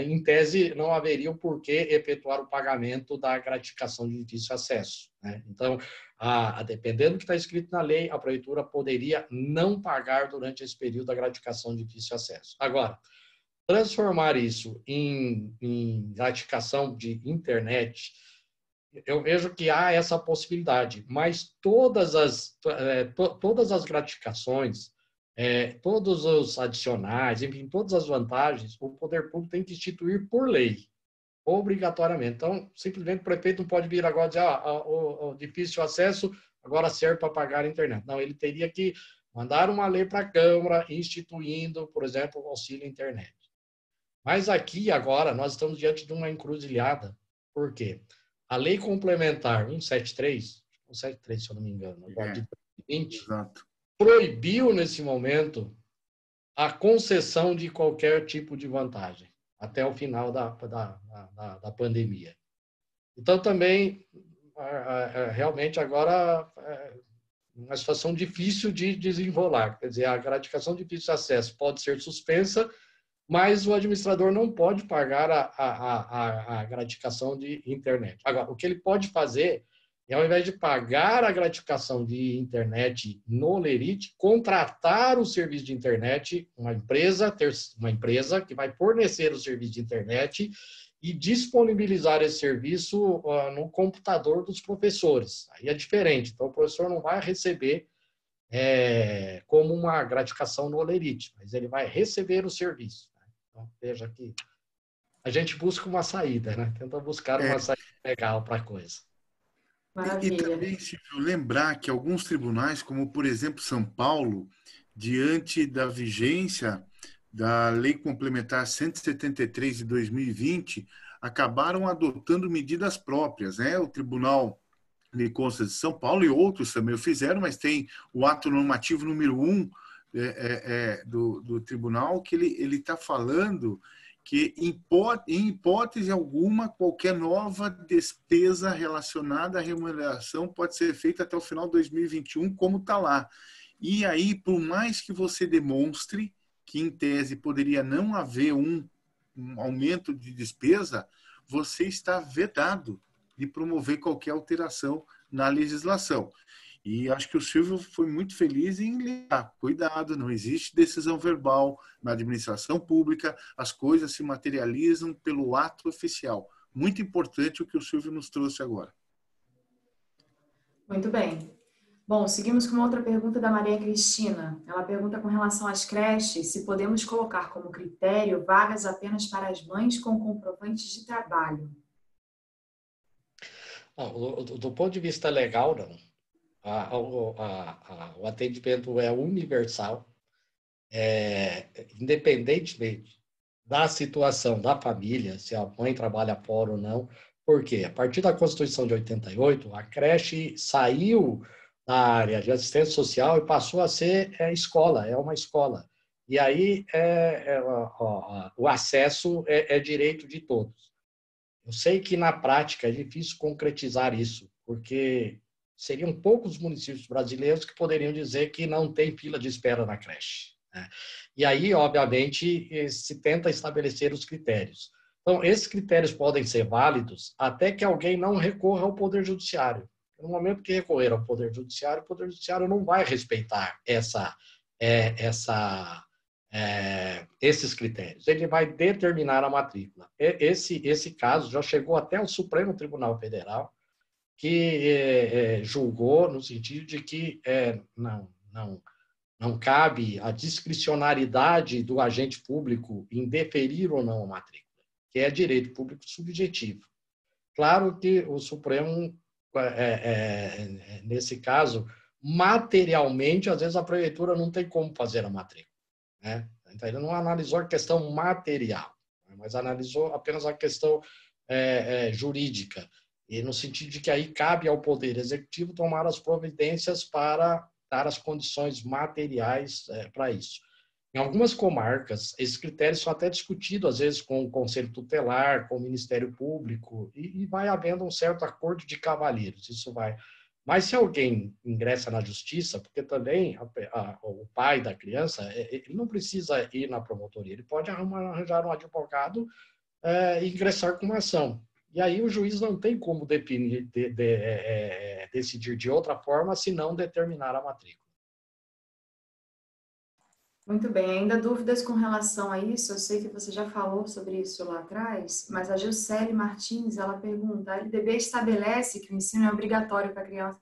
em tese, não haveria o porquê efetuar o pagamento da gratificação de difícil acesso, né? Então, dependendo do que está escrito na lei, a prefeitura poderia não pagar durante esse período a gratificação de difícil acesso. Agora, transformar isso em gratificação de internet, eu vejo que há essa possibilidade, mas todas as gratificações, todos os adicionais, enfim, todas as vantagens, o poder público tem que instituir por lei, obrigatoriamente. Então, simplesmente o prefeito não pode vir agora e dizer, o difícil acesso agora serve para pagar a internet. Não, ele teria que mandar uma lei para a Câmara instituindo, por exemplo, o auxílio internet. Mas aqui, agora, nós estamos diante de uma encruzilhada. Por quê? A lei complementar 173, se eu não me engano, agora de 2020, Exato. proibiu, nesse momento, a concessão de qualquer tipo de vantagem, até o final da pandemia. Então, também, realmente, agora, uma situação difícil de desenrolar. Quer dizer, a gratificação de difícil acesso pode ser suspensa, mas o administrador não pode pagar a gratificação de internet. Agora, o que ele pode fazer é, ao invés de pagar a gratificação de internet no Lerite, contratar o serviço de internet, uma empresa que vai fornecer o serviço de internet e disponibilizar esse serviço no computador dos professores. Aí é diferente. Então, o professor não vai receber como uma gratificação no Lerite, mas ele vai receber o serviço. Então, veja que a gente busca uma saída, né? Tenta buscar uma saída legal para a coisa. E também, Silvio, lembrar que alguns tribunais, como por exemplo São Paulo, diante da vigência da Lei Complementar 173 de 2020, acabaram adotando medidas próprias, né? O Tribunal de Contas de São Paulo e outros também o fizeram, mas tem o ato normativo número 1 do tribunal que ele está falando que, em hipótese alguma, qualquer nova despesa relacionada à remuneração pode ser feita até o final de 2021, como está lá. E aí, por mais que você demonstre que, em tese, poderia não haver um aumento de despesa, você está vedado de promover qualquer alteração na legislação. E acho que o Silvio foi muito feliz em ligar. Cuidado, não existe decisão verbal na administração pública, as coisas se materializam pelo ato oficial. Muito importante o que o Silvio nos trouxe agora. Muito bem. Bom, seguimos com uma outra pergunta da Maria Cristina. Ela pergunta com relação às creches, se podemos colocar como critério vagas apenas para as mães com comprovantes de trabalho. Do ponto de vista legal, não. O atendimento é universal, independentemente da situação da família, se a mãe trabalha fora ou não, porque a partir da Constituição de 88, a creche saiu da área de assistência social e passou a ser escola, é uma escola. E aí o acesso é direito de todos. Eu sei que na prática é difícil concretizar isso, porque seriam poucos municípios brasileiros que poderiam dizer que não tem fila de espera na creche, né? E aí, obviamente, se tenta estabelecer os critérios. Então, esses critérios podem ser válidos até que alguém não recorra ao Poder Judiciário. No momento que recorrer ao Poder Judiciário, o Poder Judiciário não vai respeitar esses critérios. Ele vai determinar a matrícula. Esse caso já chegou até o Supremo Tribunal Federal, que julgou no sentido de que não cabe a discricionariedade do agente público em deferir ou não a matrícula, que é direito público subjetivo. Claro que o Supremo, nesse caso, materialmente, às vezes a prefeitura não tem como fazer a matrícula, né? Então, ele não analisou a questão material, mas analisou apenas a questão jurídica, e no sentido de que aí cabe ao Poder Executivo tomar as providências para dar as condições materiais para isso. Em algumas comarcas, esses critérios são até discutidos, às vezes, com o Conselho Tutelar, com o Ministério Público, e vai havendo um certo acordo de cavalheiros, isso vai. Mas se alguém ingressa na justiça, porque também o pai da criança, ele não precisa ir na promotoria, ele pode arranjar um advogado e ingressar com uma ação. E aí o juiz não tem como decidir de outra forma, se não determinar a matrícula. Muito bem, ainda dúvidas com relação a isso? Eu sei que você já falou sobre isso lá atrás, mas a Gilcele Martins, ela pergunta, a LDB estabelece que o ensino é obrigatório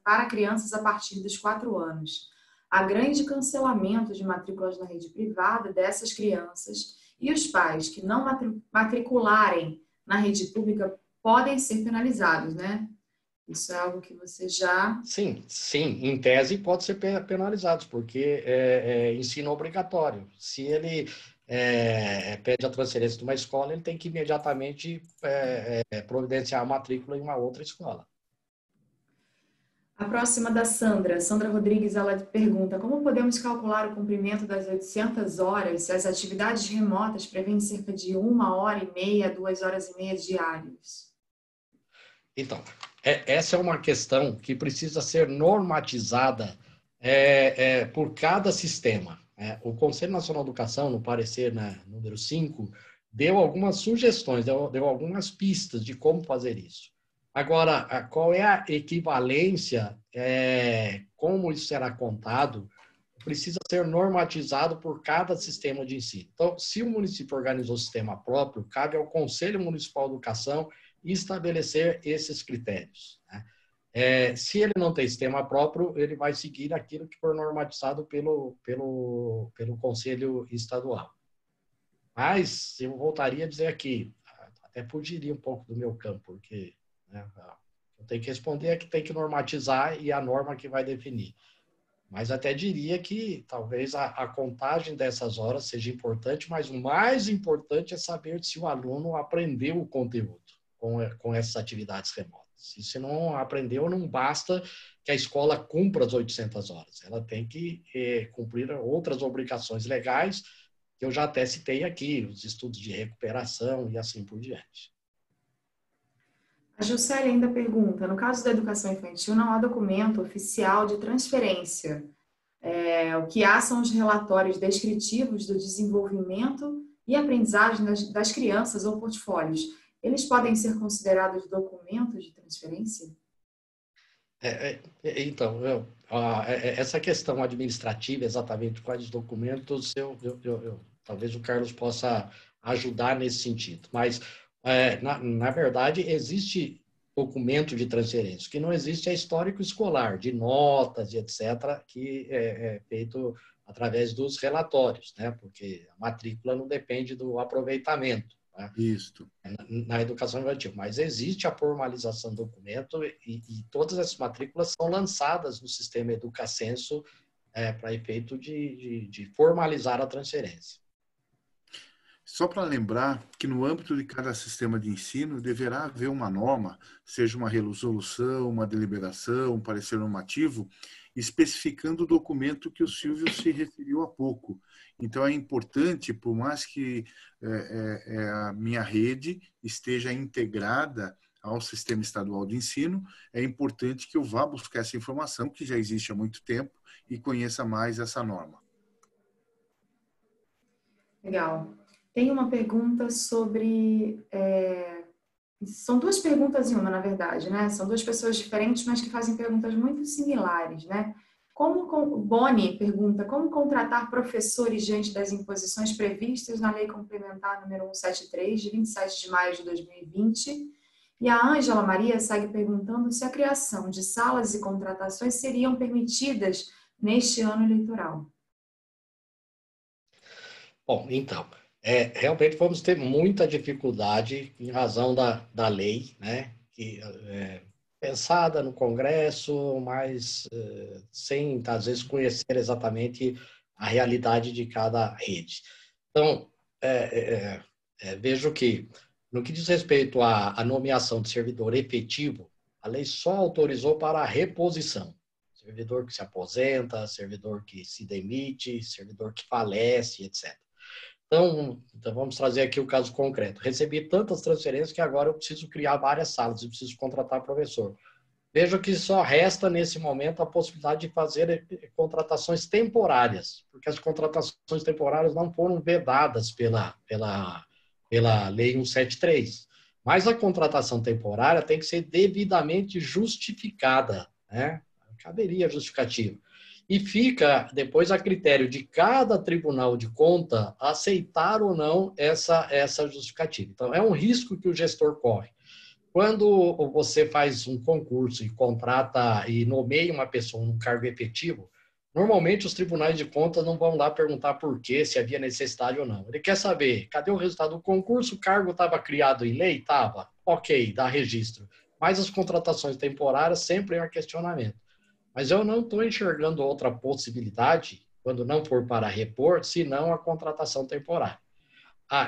para crianças a partir dos 4 anos. Há grande cancelamento de matrículas na rede privada dessas crianças e os pais que não matricularem na rede pública podem ser penalizados, né? Isso é algo que você já... Sim, em tese pode ser penalizado, porque ensino obrigatório. Se ele pede a transferência de uma escola, ele tem que imediatamente providenciar a matrícula em uma outra escola. A próxima da Sandra. Sandra Rodrigues, ela pergunta, como podemos calcular o cumprimento das 800 horas se as atividades remotas prevêem cerca de 1h30 a 2h30 diárias? Então, essa é uma questão que precisa ser normatizada por cada sistema. O Conselho Nacional de Educação, no parecer número 5, deu algumas sugestões, deu algumas pistas de como fazer isso. Agora, qual é a equivalência, como isso será contado, precisa ser normatizado por cada sistema de ensino. Então, se o município organizou o sistema próprio, cabe ao Conselho Municipal de Educação estabelecer esses critérios, né? Se ele não tem sistema próprio, ele vai seguir aquilo que for normatizado pelo Conselho Estadual. Mas eu voltaria a dizer aqui, até fugiria um pouco do meu campo, porque eu tenho que responder que tem que normatizar e a norma que vai definir. Mas até diria que talvez a contagem dessas horas seja importante, mas o mais importante é saber se o aluno aprendeu o conteúdo com essas atividades remotas. E se não aprendeu, não basta que a escola cumpra as 800 horas. Ela tem que cumprir outras obrigações legais, que eu já até citei aqui, os estudos de recuperação e assim por diante. A Juscelia ainda pergunta, no caso da educação infantil, não há documento oficial de transferência. O que há são os relatórios descritivos do desenvolvimento e aprendizagem das crianças ou portfólios. Eles podem ser considerados documentos de transferência? Então, essa questão administrativa, exatamente quais documentos, talvez o Carlos possa ajudar nesse sentido. Mas, na verdade, existe documento de transferência. O que não existe é histórico escolar, de notas e etc., que é feito através dos relatórios, né? Porque a matrícula não depende do aproveitamento, né? Isso. Na educação infantil. Mas existe a formalização do documento e todas essas matrículas são lançadas no sistema Educacenso para efeito de formalizar a transferência. Só para lembrar que no âmbito de cada sistema de ensino deverá haver uma norma, seja uma resolução, uma deliberação, um parecer normativo, especificando o documento que o Silvio se referiu há pouco. Então é importante, por mais que a minha rede esteja integrada ao sistema estadual de ensino, é importante que eu vá buscar essa informação, que já existe há muito tempo, e conheça mais essa norma. Legal. Tem uma pergunta sobre... São duas perguntas em uma, na verdade, né? São duas pessoas diferentes, mas que fazem perguntas muito similares, né? Boni pergunta, como contratar professores diante das imposições previstas na Lei Complementar número 173, de 27 de maio de 2020? E a Ângela Maria segue perguntando se a criação de salas e contratações seriam permitidas neste ano eleitoral. Bom, então, realmente vamos ter muita dificuldade em razão da lei, né? Que pensada no Congresso, mas sem, às vezes, conhecer exatamente a realidade de cada rede. Então, vejo que, no que diz respeito à nomeação de servidor efetivo, a lei só autorizou para a reposição. Servidor que se aposenta, servidor que se demite, servidor que falece, etc. Então, vamos trazer aqui o caso concreto. Recebi tantas transferências que agora eu preciso criar várias salas, eu preciso contratar professor. Vejo que só resta, nesse momento, a possibilidade de fazer contratações temporárias, porque as contratações temporárias não foram vedadas pela Lei 173. Mas a contratação temporária tem que ser devidamente justificada, né? Caberia justificativa. E fica depois a critério de cada tribunal de conta aceitar ou não essa justificativa. Então, é um risco que o gestor corre. Quando você faz um concurso e contrata e nomeia uma pessoa num cargo efetivo, normalmente os tribunais de contas não vão lá perguntar por quê, se havia necessidade ou não. Ele quer saber, cadê o resultado do concurso? O cargo estava criado em lei? Estava. Ok, dá registro. Mas as contratações temporárias sempre é um questionamento. Mas eu não estou enxergando outra possibilidade, quando não for para repor, senão a contratação temporária.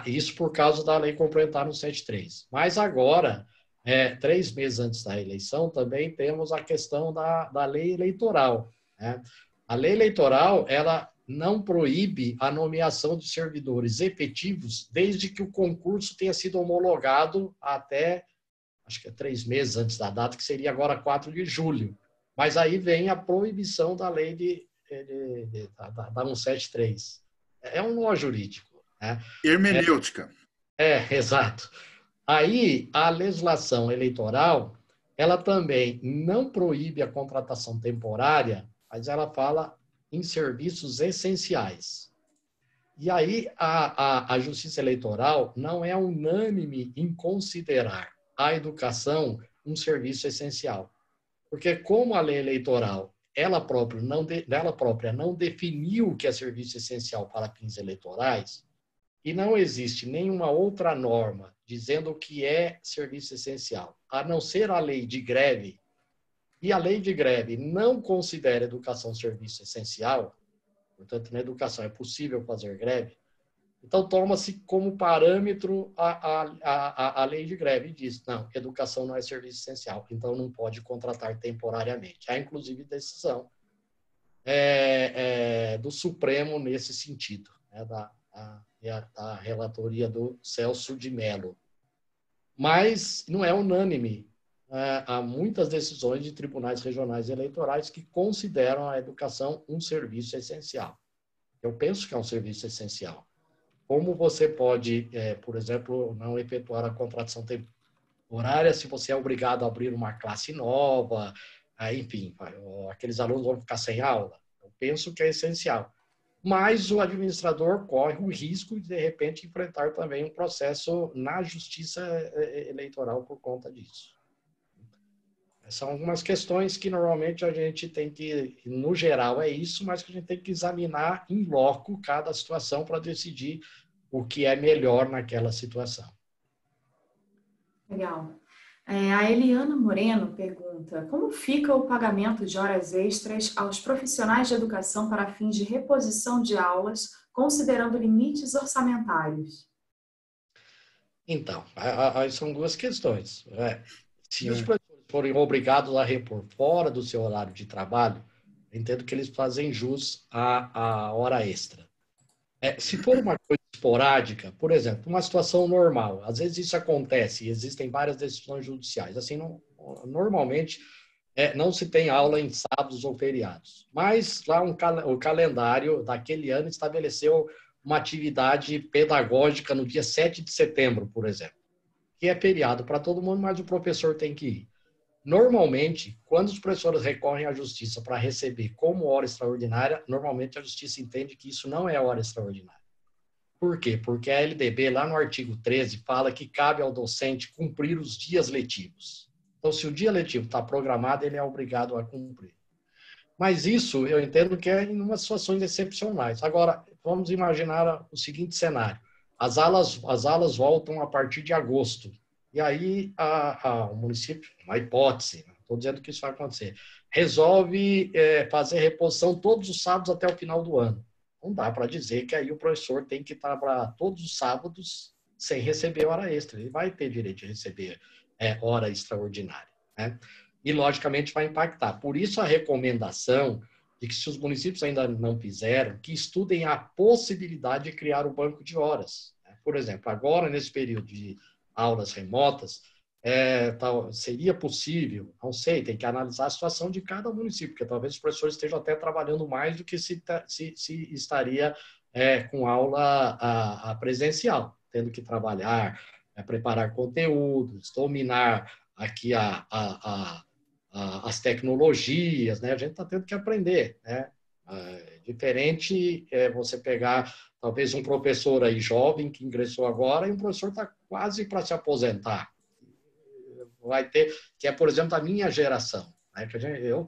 Isso por causa da lei complementar no 73. Mas agora, 3 meses antes da eleição, também temos a questão da lei eleitoral, né? A lei eleitoral, ela não proíbe a nomeação de servidores efetivos desde que o concurso tenha sido homologado até, acho que 3 meses antes da data, que seria agora 4 de julho. Mas aí vem a proibição da lei da 173. É um nó jurídico, né? Hermenêutica. Exato. Aí, a legislação eleitoral, ela também não proíbe a contratação temporária, mas ela fala em serviços essenciais. E aí, a Justiça Eleitoral não é unânime em considerar a educação um serviço essencial. Porque como a lei eleitoral, ela própria não definiu o que é serviço essencial para fins eleitorais, e não existe nenhuma outra norma dizendo o que é serviço essencial, a não ser a lei de greve, e a lei de greve não considera educação serviço essencial, portanto, na educação é possível fazer greve, então toma-se como parâmetro a lei de greve e diz, não, educação não é serviço essencial, então não pode contratar temporariamente. Há, inclusive, decisão do Supremo nesse sentido, né, da relatoria do Celso de Mello. Mas não é unânime. Há muitas decisões de tribunais regionais eleitorais que consideram a educação um serviço essencial. Eu penso que é um serviço essencial. Como você pode, por exemplo, não efetuar a contratação temporária se você é obrigado a abrir uma classe nova, enfim, aqueles alunos vão ficar sem aula? Eu penso que é essencial. Mas o administrador corre o risco de repente, enfrentar também um processo na justiça eleitoral por conta disso. São algumas questões que normalmente a gente tem que, no geral é isso, mas que a gente tem que examinar em loco cada situação para decidir o que é melhor naquela situação. Legal. A Eliana Moreno pergunta: como fica o pagamento de horas extras aos profissionais de educação para fins de reposição de aulas, considerando limites orçamentários? Então, aí são duas questões. Se os professores forem obrigados a repor fora do seu horário de trabalho, eu entendo que eles fazem jus à hora extra. Se for uma coisa esporádica, por exemplo, uma situação normal, às vezes isso acontece e existem várias decisões judiciais. Assim, normalmente não se tem aula em sábados ou feriados, mas lá o calendário daquele ano estabeleceu uma atividade pedagógica no dia 7 de setembro, por exemplo, que é feriado para todo mundo, mas o professor tem que ir. Normalmente, quando os professores recorrem à justiça para receber como hora extraordinária, normalmente a justiça entende que isso não é hora extraordinária. Por quê? Porque a LDB, lá no artigo 13, fala que cabe ao docente cumprir os dias letivos. Então, se o dia letivo está programado, ele é obrigado a cumprir. Mas isso eu entendo que é em umas situações excepcionais. Agora, vamos imaginar o seguinte cenário. As aulas voltam a partir de agosto. E aí o município, uma hipótese, não estou dizendo que isso vai acontecer, resolve fazer reposição todos os sábados até o final do ano. Não dá para dizer que aí o professor tem que trabalhar todos os sábados sem receber hora extra. Ele vai ter direito de receber hora extraordinária, né? E, logicamente, vai impactar. Por isso, a recomendação de que, se os municípios ainda não fizeram, que estudem a possibilidade de criar um banco de horas. Por exemplo, agora, nesse período de aulas remotas, seria possível, não sei, tem que analisar a situação de cada município, porque talvez os professores estejam até trabalhando mais do que se estaria com aula presencial, tendo que trabalhar, preparar conteúdos, dominar aqui as tecnologias, né? A gente está tendo que aprender, né? Diferente você pegar talvez um professor aí jovem que ingressou agora e um professor está quase para se aposentar. Vai ter, que é, por exemplo, a minha geração, né? Que eu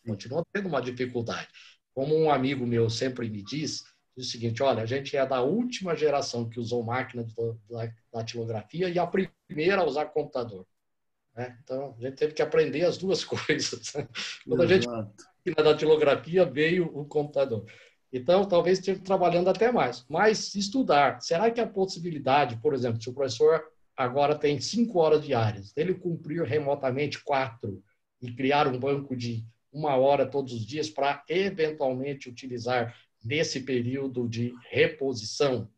continuo tendo uma dificuldade. Como um amigo meu sempre me diz o seguinte: olha, a gente é da última geração que usou máquina de datilografia e a primeira a usar computador. Então, a gente teve que aprender as duas coisas. Quando a gente na datilografia, veio o computador. Então, talvez esteja trabalhando até mais. Mas estudar, será que a possibilidade, por exemplo, se o professor agora tem 5 horas diárias, dele cumprir remotamente 4 e criar um banco de 1 hora todos os dias para, eventualmente, utilizar nesse período de reposição?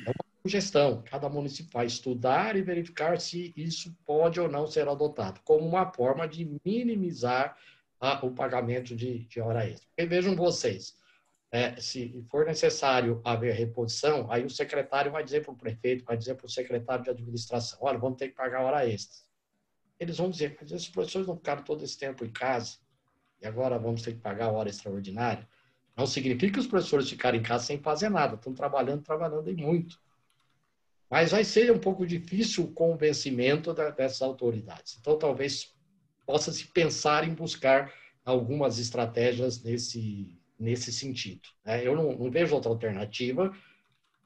É uma sugestão. Cada município vai estudar e verificar se isso pode ou não ser adotado, como uma forma de minimizar o pagamento de hora extra. Porque vejam vocês, se for necessário haver reposição, aí o secretário vai dizer para o prefeito, vai dizer para o secretário de administração: olha, vamos ter que pagar hora extra. Eles vão dizer: mas esses professores não ficaram todo esse tempo em casa e agora vamos ter que pagar a hora extraordinária? Não significa que os professores ficarem em casa sem fazer nada, estão trabalhando e muito. Mas vai ser um pouco difícil o convencimento dessas autoridades. Então, talvez possa se pensar em buscar algumas estratégias nesse sentido. Eu não vejo outra alternativa.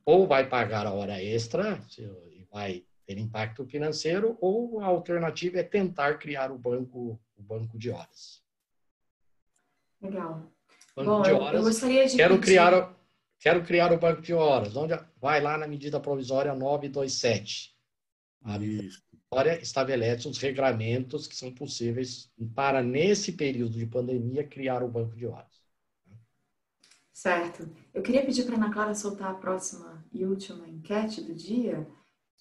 Ou vai pagar a hora extra e vai ter impacto financeiro, ou a alternativa é tentar criar o banco de horas. Legal. Banco de horas, eu gostaria de quero criar o banco de horas. Onde vai lá na medida provisória 927. A medida provisória estabelece os regramentos que são possíveis para, nesse período de pandemia, criar o banco de horas. Certo. Eu queria pedir para a Ana Clara soltar a próxima e última enquete do dia,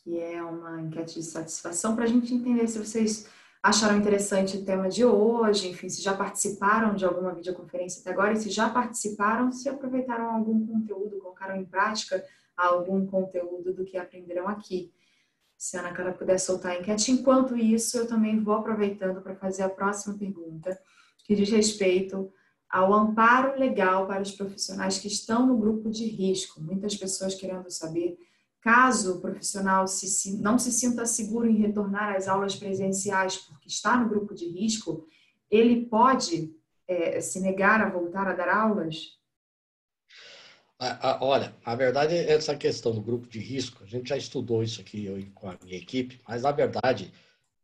que é uma enquete de satisfação, para a gente entender se vocês acharam interessante o tema de hoje, enfim, se já participaram de alguma videoconferência até agora, e se já participaram, se aproveitaram algum conteúdo, colocaram em prática algum conteúdo do que aprenderam aqui. Se a Ana Clara puder soltar a enquete. Enquanto isso, eu também vou aproveitando para fazer a próxima pergunta, que diz respeito ao amparo legal para os profissionais que estão no grupo de risco. Muitas pessoas querendo saber caso o profissional não se sinta seguro em retornar às aulas presenciais porque está no grupo de risco, ele pode se negar a voltar a dar aulas? Olha, a verdade é essa questão do grupo de risco, a gente já estudou isso aqui eu, com a minha equipe, mas na verdade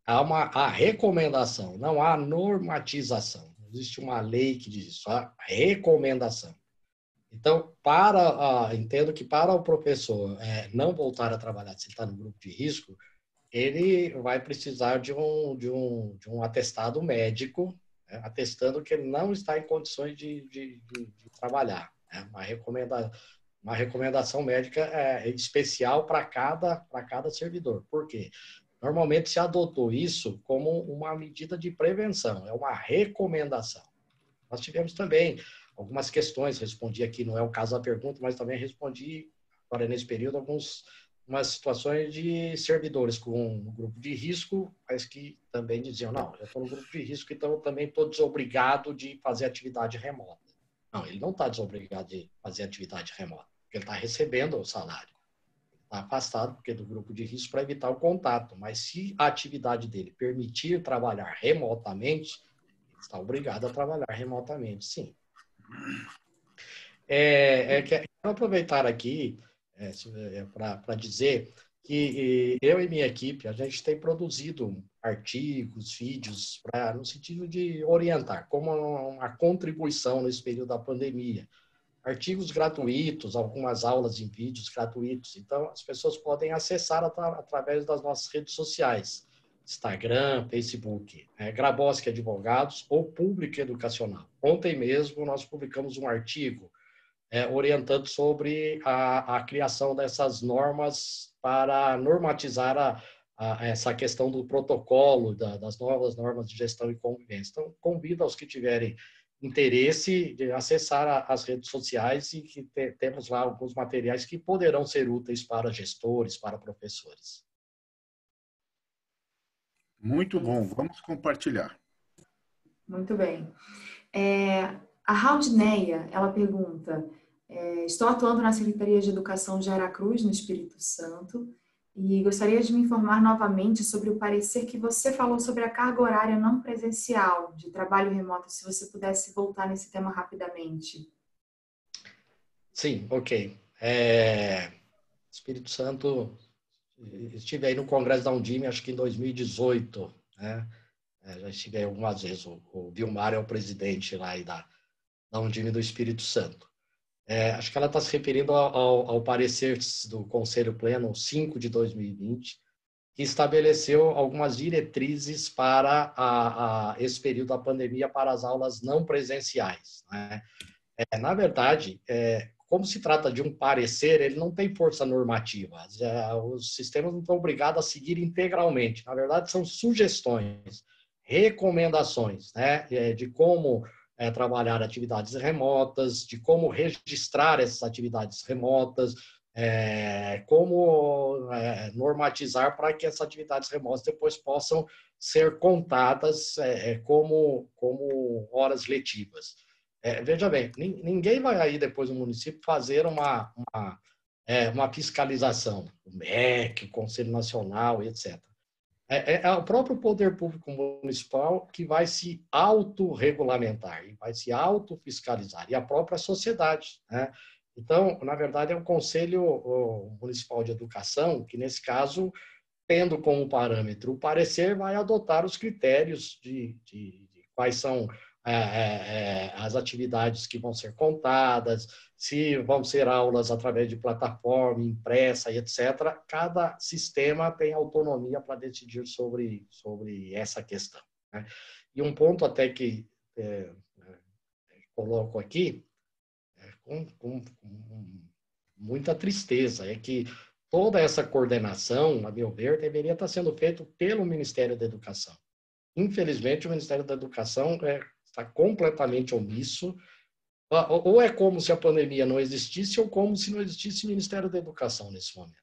há recomendação, não há normatização. Não existe uma lei que diz isso, há recomendação. Então, entendo que para o professor não voltar a trabalhar se ele está no grupo de risco, ele vai precisar de um atestado médico, né, atestando que ele não está em condições de trabalhar. Né? Uma recomendação médica especial para cada servidor. Por quê? Normalmente se adotou isso como uma medida de prevenção, é uma recomendação. Nós tivemos também algumas questões, respondi aqui, não é o caso da pergunta, mas também respondi, agora nesse período, umas situações de servidores com um grupo de risco, mas que também diziam, não, eu estou no grupo de risco, então eu também estou desobrigado de fazer atividade remota. Não, ele não está desobrigado de fazer atividade remota, porque ele está recebendo o salário. Está afastado porque do grupo de risco para evitar o contato, mas se a atividade dele permitir trabalhar remotamente, ele está obrigado a trabalhar remotamente, sim. Quero aproveitar aqui para dizer que eu e minha equipe, a gente tem produzido artigos, vídeos, no sentido de orientar, como uma contribuição nesse período da pandemia. Artigos gratuitos, algumas aulas em vídeos gratuitos. Então, as pessoas podem acessar através das nossas redes sociais, Instagram, Facebook, Grabowski Advogados ou Público Educacional. Ontem mesmo nós publicamos um artigo orientando sobre a criação dessas normas para normatizar essa questão do protocolo, das novas normas de gestão e convivência. Então, convido aos que tiverem interesse de acessar as redes sociais e que temos lá alguns materiais que poderão ser úteis para gestores, para professores. Muito bom, vamos compartilhar. Muito bem. A Raudneia, ela pergunta, estou atuando na Secretaria de Educação de Aracruz, no Espírito Santo, e gostaria de me informar novamente sobre o parecer que você falou sobre a carga horária não presencial de trabalho remoto, se você pudesse voltar nesse tema rapidamente. Sim, ok. Espírito Santo, estive aí no Congresso da Undime, acho que em 2018, né? Já estive aí algumas vezes, o Vilmar é o presidente lá da Undime do Espírito Santo. Acho que ela está se referindo ao parecer do Conselho Pleno 5 de 2020, que estabeleceu algumas diretrizes para esse período da pandemia para as aulas não presenciais. Né? Na verdade, como se trata de um parecer, ele não tem força normativa. Os sistemas não estão obrigados a seguir integralmente. Na verdade, são sugestões, recomendações, né, de como trabalhar atividades remotas, de como registrar essas atividades remotas, como normatizar para que essas atividades remotas depois possam ser contadas como horas letivas. Veja bem, ninguém vai aí depois no município fazer uma fiscalização, o MEC, o Conselho Nacional, etc. É o próprio poder público municipal que vai se autorregulamentar, e vai se autofiscalizar, e a própria sociedade, né? Então, na verdade, é o Conselho Municipal de Educação, que nesse caso, tendo como parâmetro o parecer, vai adotar os critérios de quais são as atividades que vão ser contadas, se vão ser aulas através de plataforma, impressa e etc. Cada sistema tem autonomia para decidir sobre essa questão. Né? E um ponto até que coloco aqui, com muita tristeza, é que toda essa coordenação, a meu ver, deveria estar sendo feita pelo Ministério da Educação. Infelizmente, o Ministério da Educação está completamente omisso, ou é como se a pandemia não existisse, ou como se não existisse o Ministério da Educação nesse momento.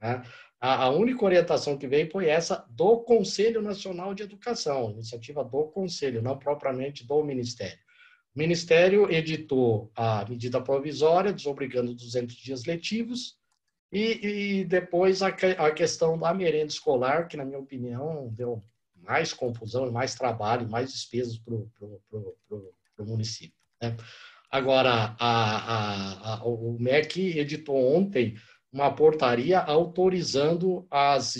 Né? A única orientação que veio foi essa do Conselho Nacional de Educação, iniciativa do Conselho, não propriamente do Ministério. O Ministério editou a medida provisória, desobrigando 200 dias letivos, E depois a questão da merenda escolar, que, na minha opinião, deu mais confusão, mais trabalho, mais despesas para o município, né? Agora, o MEC editou ontem uma portaria autorizando as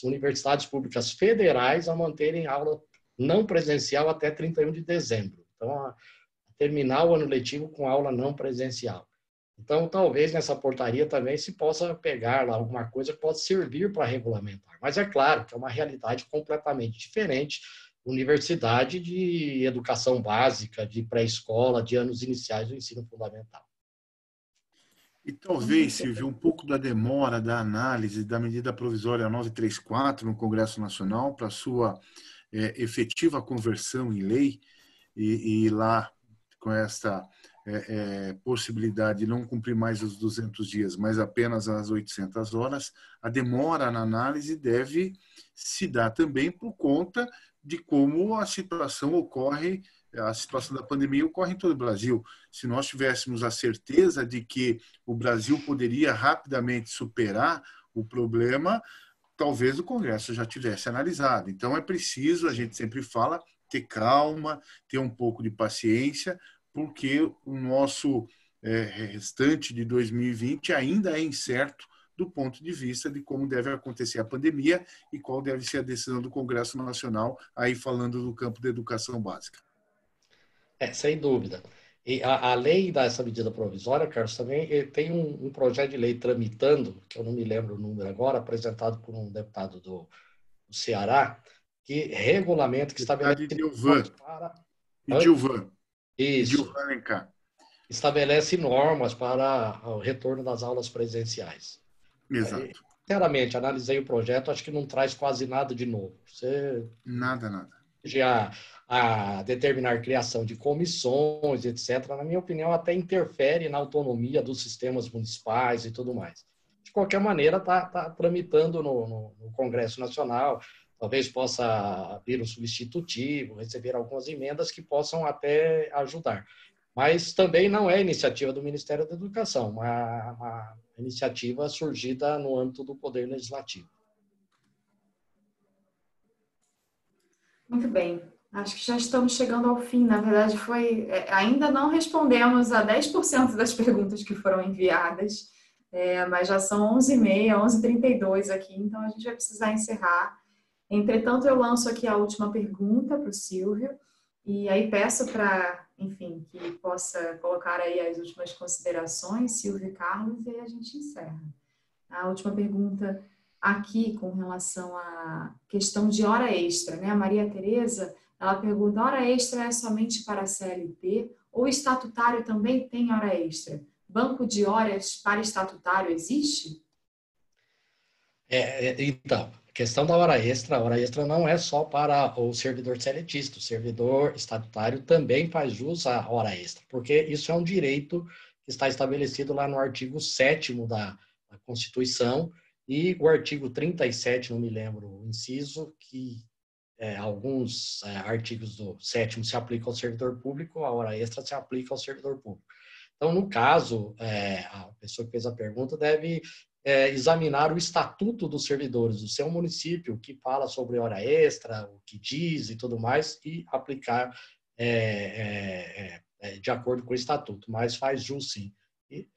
universidades públicas federais a manterem aula não presencial até 31 de dezembro. Então, terminar o ano letivo com aula não presencial. Então, talvez nessa portaria também se possa pegar lá alguma coisa que pode servir para regulamentar. Mas é claro que é uma realidade completamente diferente. Universidade de educação básica, de pré-escola, de anos iniciais do ensino fundamental. E talvez, Silvio, um pouco da demora da análise da medida provisória 934 no Congresso Nacional para sua efetiva conversão em lei, e lá com esta possibilidade de não cumprir mais os 200 dias, mas apenas as 800 horas, a demora na análise deve se dar também por conta de como a situação ocorre, a situação da pandemia ocorre em todo o Brasil. Se nós tivéssemos a certeza de que o Brasil poderia rapidamente superar o problema, talvez o Congresso já tivesse analisado. Então, é preciso, a gente sempre fala, ter calma, ter um pouco de paciência, porque o nosso restante de 2020 ainda é incerto do ponto de vista de como deve acontecer a pandemia e qual deve ser a decisão do Congresso Nacional, aí falando do campo da educação básica. Sem dúvida. E a lei dessa medida provisória, Carlos, também tem um projeto de lei tramitando, que eu não me lembro o número agora, apresentado por um deputado do Ceará, que regulamenta, que estabelece normas para... Isso. Estabelece normas para o retorno das aulas presenciais. Exato. Sinceramente, analisei o projeto, acho que não traz quase nada de novo. Nada. Já a determinar a criação de comissões, etc., na minha opinião, até interfere na autonomia dos sistemas municipais e tudo mais. De qualquer maneira, está tramitando no Congresso Nacional, talvez possa abrir um substitutivo, receber algumas emendas que possam até ajudar. Mas também não é iniciativa do Ministério da Educação, uma iniciativa surgida no âmbito do Poder Legislativo. Muito bem. Acho que já estamos chegando ao fim. Na verdade, ainda não respondemos a 10% das perguntas que foram enviadas, mas já são 11h30, 11h32 aqui, então a gente vai precisar encerrar. Entretanto, eu lanço aqui a última pergunta para o Silvio, e aí peço para, enfim, que possa colocar aí as últimas considerações, Silvio e Carlos, e aí a gente encerra. A última pergunta aqui com relação à questão de hora extra, né? A Maria Tereza, ela pergunta, hora extra é somente para a CLT ou estatutário também tem hora extra? Banco de horas para estatutário existe? Então, a questão da hora extra não é só para o servidor seletista, o servidor estatutário também faz jus à hora extra, porque isso é um direito que está estabelecido lá no artigo 7º da Constituição, e o artigo 37, não me lembro o inciso, que alguns artigos do 7º se aplicam ao servidor público, a hora extra se aplica ao servidor público. Então, no caso, a pessoa que fez a pergunta deve examinar o estatuto dos servidores do seu município, que fala sobre hora extra, o que diz e tudo mais, e aplicar de acordo com o estatuto, mas faz jus sim. E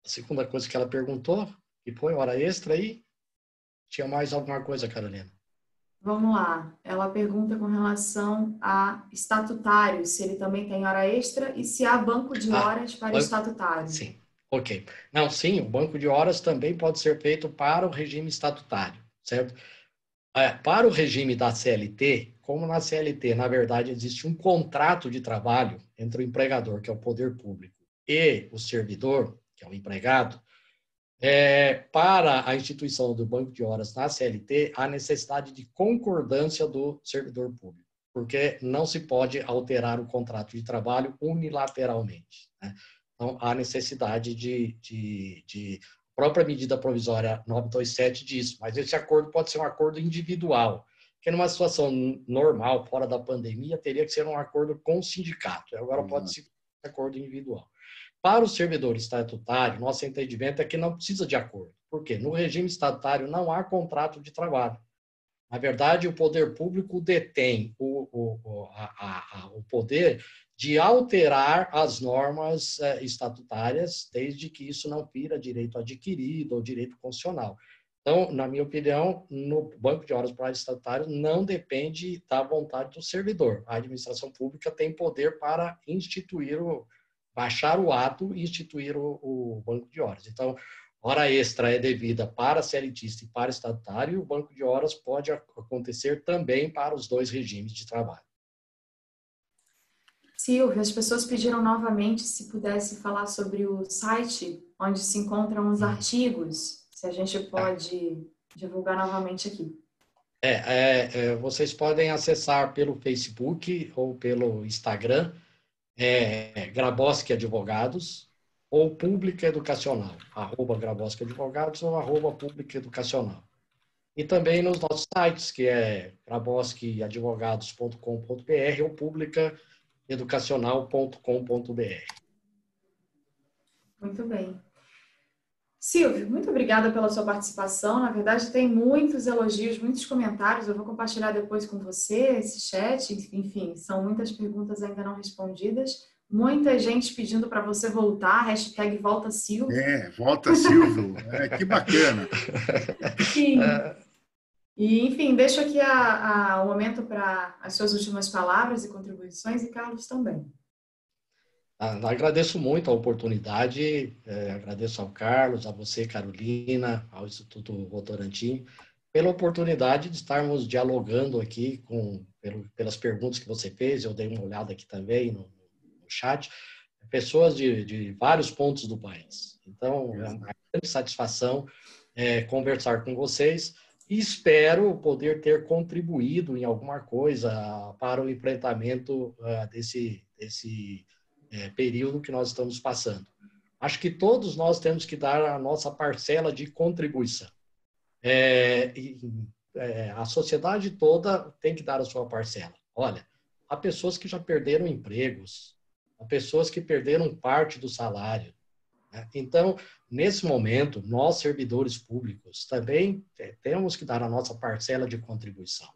a segunda coisa que ela perguntou, que foi hora extra, e tinha mais alguma coisa, Carolina? Vamos lá. Ela pergunta com relação a estatutário, se ele também tem hora extra e se há banco de horas para estatutário. Sim, ok. Não, sim, o banco de horas também pode ser feito para o regime estatutário, certo? Para o regime da CLT, como na CLT, na verdade, existe um contrato de trabalho entre o empregador, que é o poder público, e o servidor, que é o empregado, para a instituição do banco de horas na CLT, há necessidade de concordância do servidor público, porque não se pode alterar o contrato de trabalho unilateralmente, né? Então, há necessidade de própria medida provisória 927 disso, mas esse acordo pode ser um acordo individual, que numa situação normal, fora da pandemia, teria que ser um acordo com o sindicato, agora pode ser um acordo individual. Para o servidor estatutário, nosso entendimento é que não precisa de acordo. Por quê? No regime estatutário não há contrato de trabalho. Na verdade, o poder público detém o poder de alterar as normas estatutárias, desde que isso não fira direito adquirido ou direito constitucional. Então, na minha opinião, no banco de horas para estatutário não depende da vontade do servidor. A administração pública tem poder para baixar o ato e instituir o banco de horas. Então, hora extra é devida para CLTista e para estatutário, e o banco de horas pode acontecer também para os dois regimes de trabalho. Silvio, as pessoas pediram novamente se pudesse falar sobre o site onde se encontram os artigos, se a gente pode divulgar novamente aqui. Vocês podem acessar pelo Facebook ou pelo Instagram, Grabowski Advogados, ou Pública Educacional, @Grabowski Advogados ou @Pública Educacional. E também nos nossos sites, que é grabowskiadvogados.com.br ou publicaeducacional.com.br. Muito bem. Silvio, muito obrigada pela sua participação. Na verdade, tem muitos elogios, muitos comentários. Eu vou compartilhar depois com você esse chat. Enfim, são muitas perguntas ainda não respondidas. Muita gente pedindo para você voltar, #VoltaSilvio. Volta Silvio. Que bacana. Sim. E, enfim, deixo aqui o momento para as suas últimas palavras e contribuições, e Carlos também. Agradeço muito a oportunidade, agradeço ao Carlos, a você, Carolina, ao Instituto Votorantim, pela oportunidade de estarmos dialogando aqui pelas perguntas que você fez. Eu dei uma olhada aqui também no chat, pessoas de vários pontos do país. Então, é uma grande satisfação conversar com vocês e espero poder ter contribuído em alguma coisa para o enfrentamento desse período que nós estamos passando. Acho que todos nós temos que dar a nossa parcela de contribuição. A sociedade toda tem que dar a sua parcela. Olha, há pessoas que já perderam empregos, há pessoas que perderam parte do salário. Então, nesse momento, nós, servidores públicos, também temos que dar a nossa parcela de contribuição.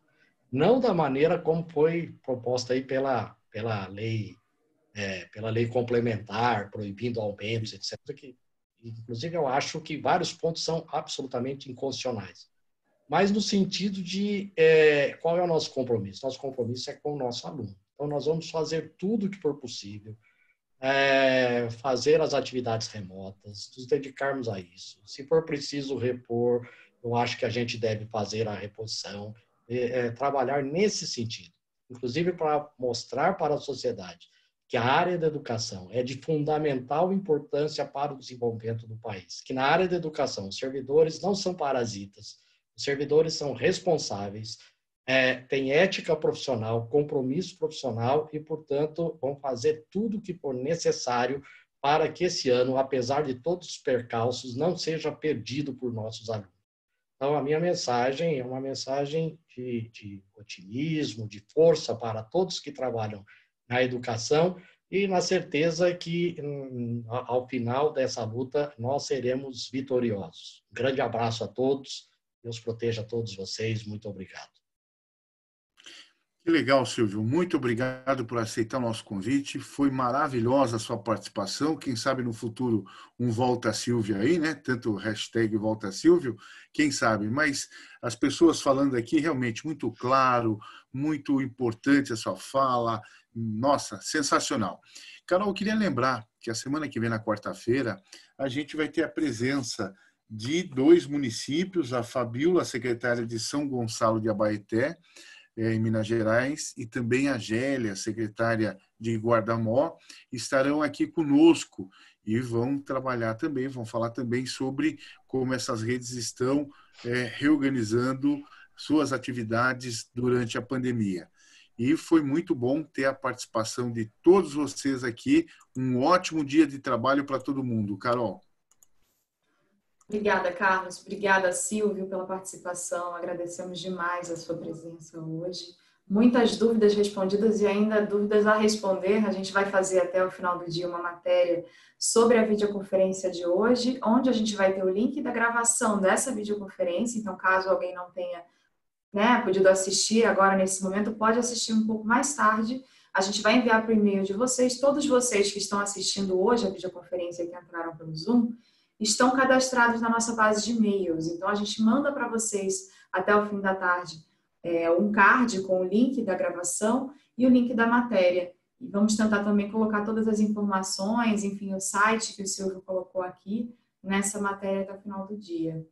Não da maneira como foi proposta aí pela lei complementar, proibindo aumentos, etc. Que, inclusive, eu acho que vários pontos são absolutamente inconstitucionais. Mas no sentido de qual é o nosso compromisso? Nosso compromisso é com o nosso aluno. Então, nós vamos fazer tudo o que for possível, fazer as atividades remotas, nos dedicarmos a isso. Se for preciso repor, eu acho que a gente deve fazer a reposição, trabalhar nesse sentido. Inclusive para mostrar para a sociedade que a área da educação é de fundamental importância para o desenvolvimento do país. Que na área da educação, os servidores não são parasitas, os servidores são responsáveis, têm ética profissional, compromisso profissional e, portanto, vão fazer tudo o que for necessário para que esse ano, apesar de todos os percalços, não seja perdido por nossos alunos. Então, a minha mensagem é uma mensagem de otimismo, de força para todos que trabalham na educação e na certeza que, ao final dessa luta, nós seremos vitoriosos. Um grande abraço a todos, Deus proteja a todos vocês, muito obrigado. Que legal, Silvio. Muito obrigado por aceitar o nosso convite. Foi maravilhosa a sua participação. Quem sabe no futuro um Volta Silvio aí, né? Tanto o #Volta Silvio, quem sabe. Mas as pessoas falando aqui realmente muito claro, muito importante a sua fala. Nossa, sensacional. Carol, eu queria lembrar que a semana que vem, na quarta-feira, a gente vai ter a presença de 2 municípios, a Fabíola, secretária de São Gonçalo de Abaeté, em Minas Gerais, e também a Gélia, secretária de Guardamó, estarão aqui conosco e vão trabalhar também, vão falar também sobre como essas redes estão reorganizando suas atividades durante a pandemia. E foi muito bom ter a participação de todos vocês aqui. Um ótimo dia de trabalho para todo mundo. Carol. Obrigada, Carlos. Obrigada, Silvio, pela participação. Agradecemos demais a sua presença hoje. muitas dúvidas respondidas e ainda dúvidas a responder. A gente vai fazer até o final do dia uma matéria sobre a videoconferência de hoje, onde a gente vai ter o link da gravação dessa videoconferência. Então, caso alguém não tenha, né, podido assistir agora nesse momento, pode assistir um pouco mais tarde. A gente vai enviar para o e-mail de vocês. Todos vocês que estão assistindo hoje a videoconferência que entraram pelo Zoom estão cadastrados na nossa base de e-mails. Então, a gente manda para vocês até o fim da tarde um card com o link da gravação e o link da matéria. E vamos tentar também colocar todas as informações, enfim, o site que o Silvio colocou aqui nessa matéria até o final do dia.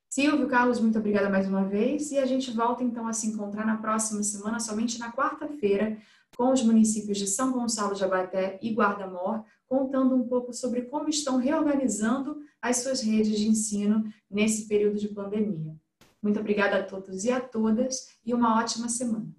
Silvio, Carlos, muito obrigada mais uma vez. E a gente volta, então, a se encontrar na próxima semana, somente na quarta-feira, com os municípios de São Gonçalo de Abaeté e Guarda-Mor, contando um pouco sobre como estão reorganizando as suas redes de ensino nesse período de pandemia. Muito obrigada a todos e a todas e uma ótima semana.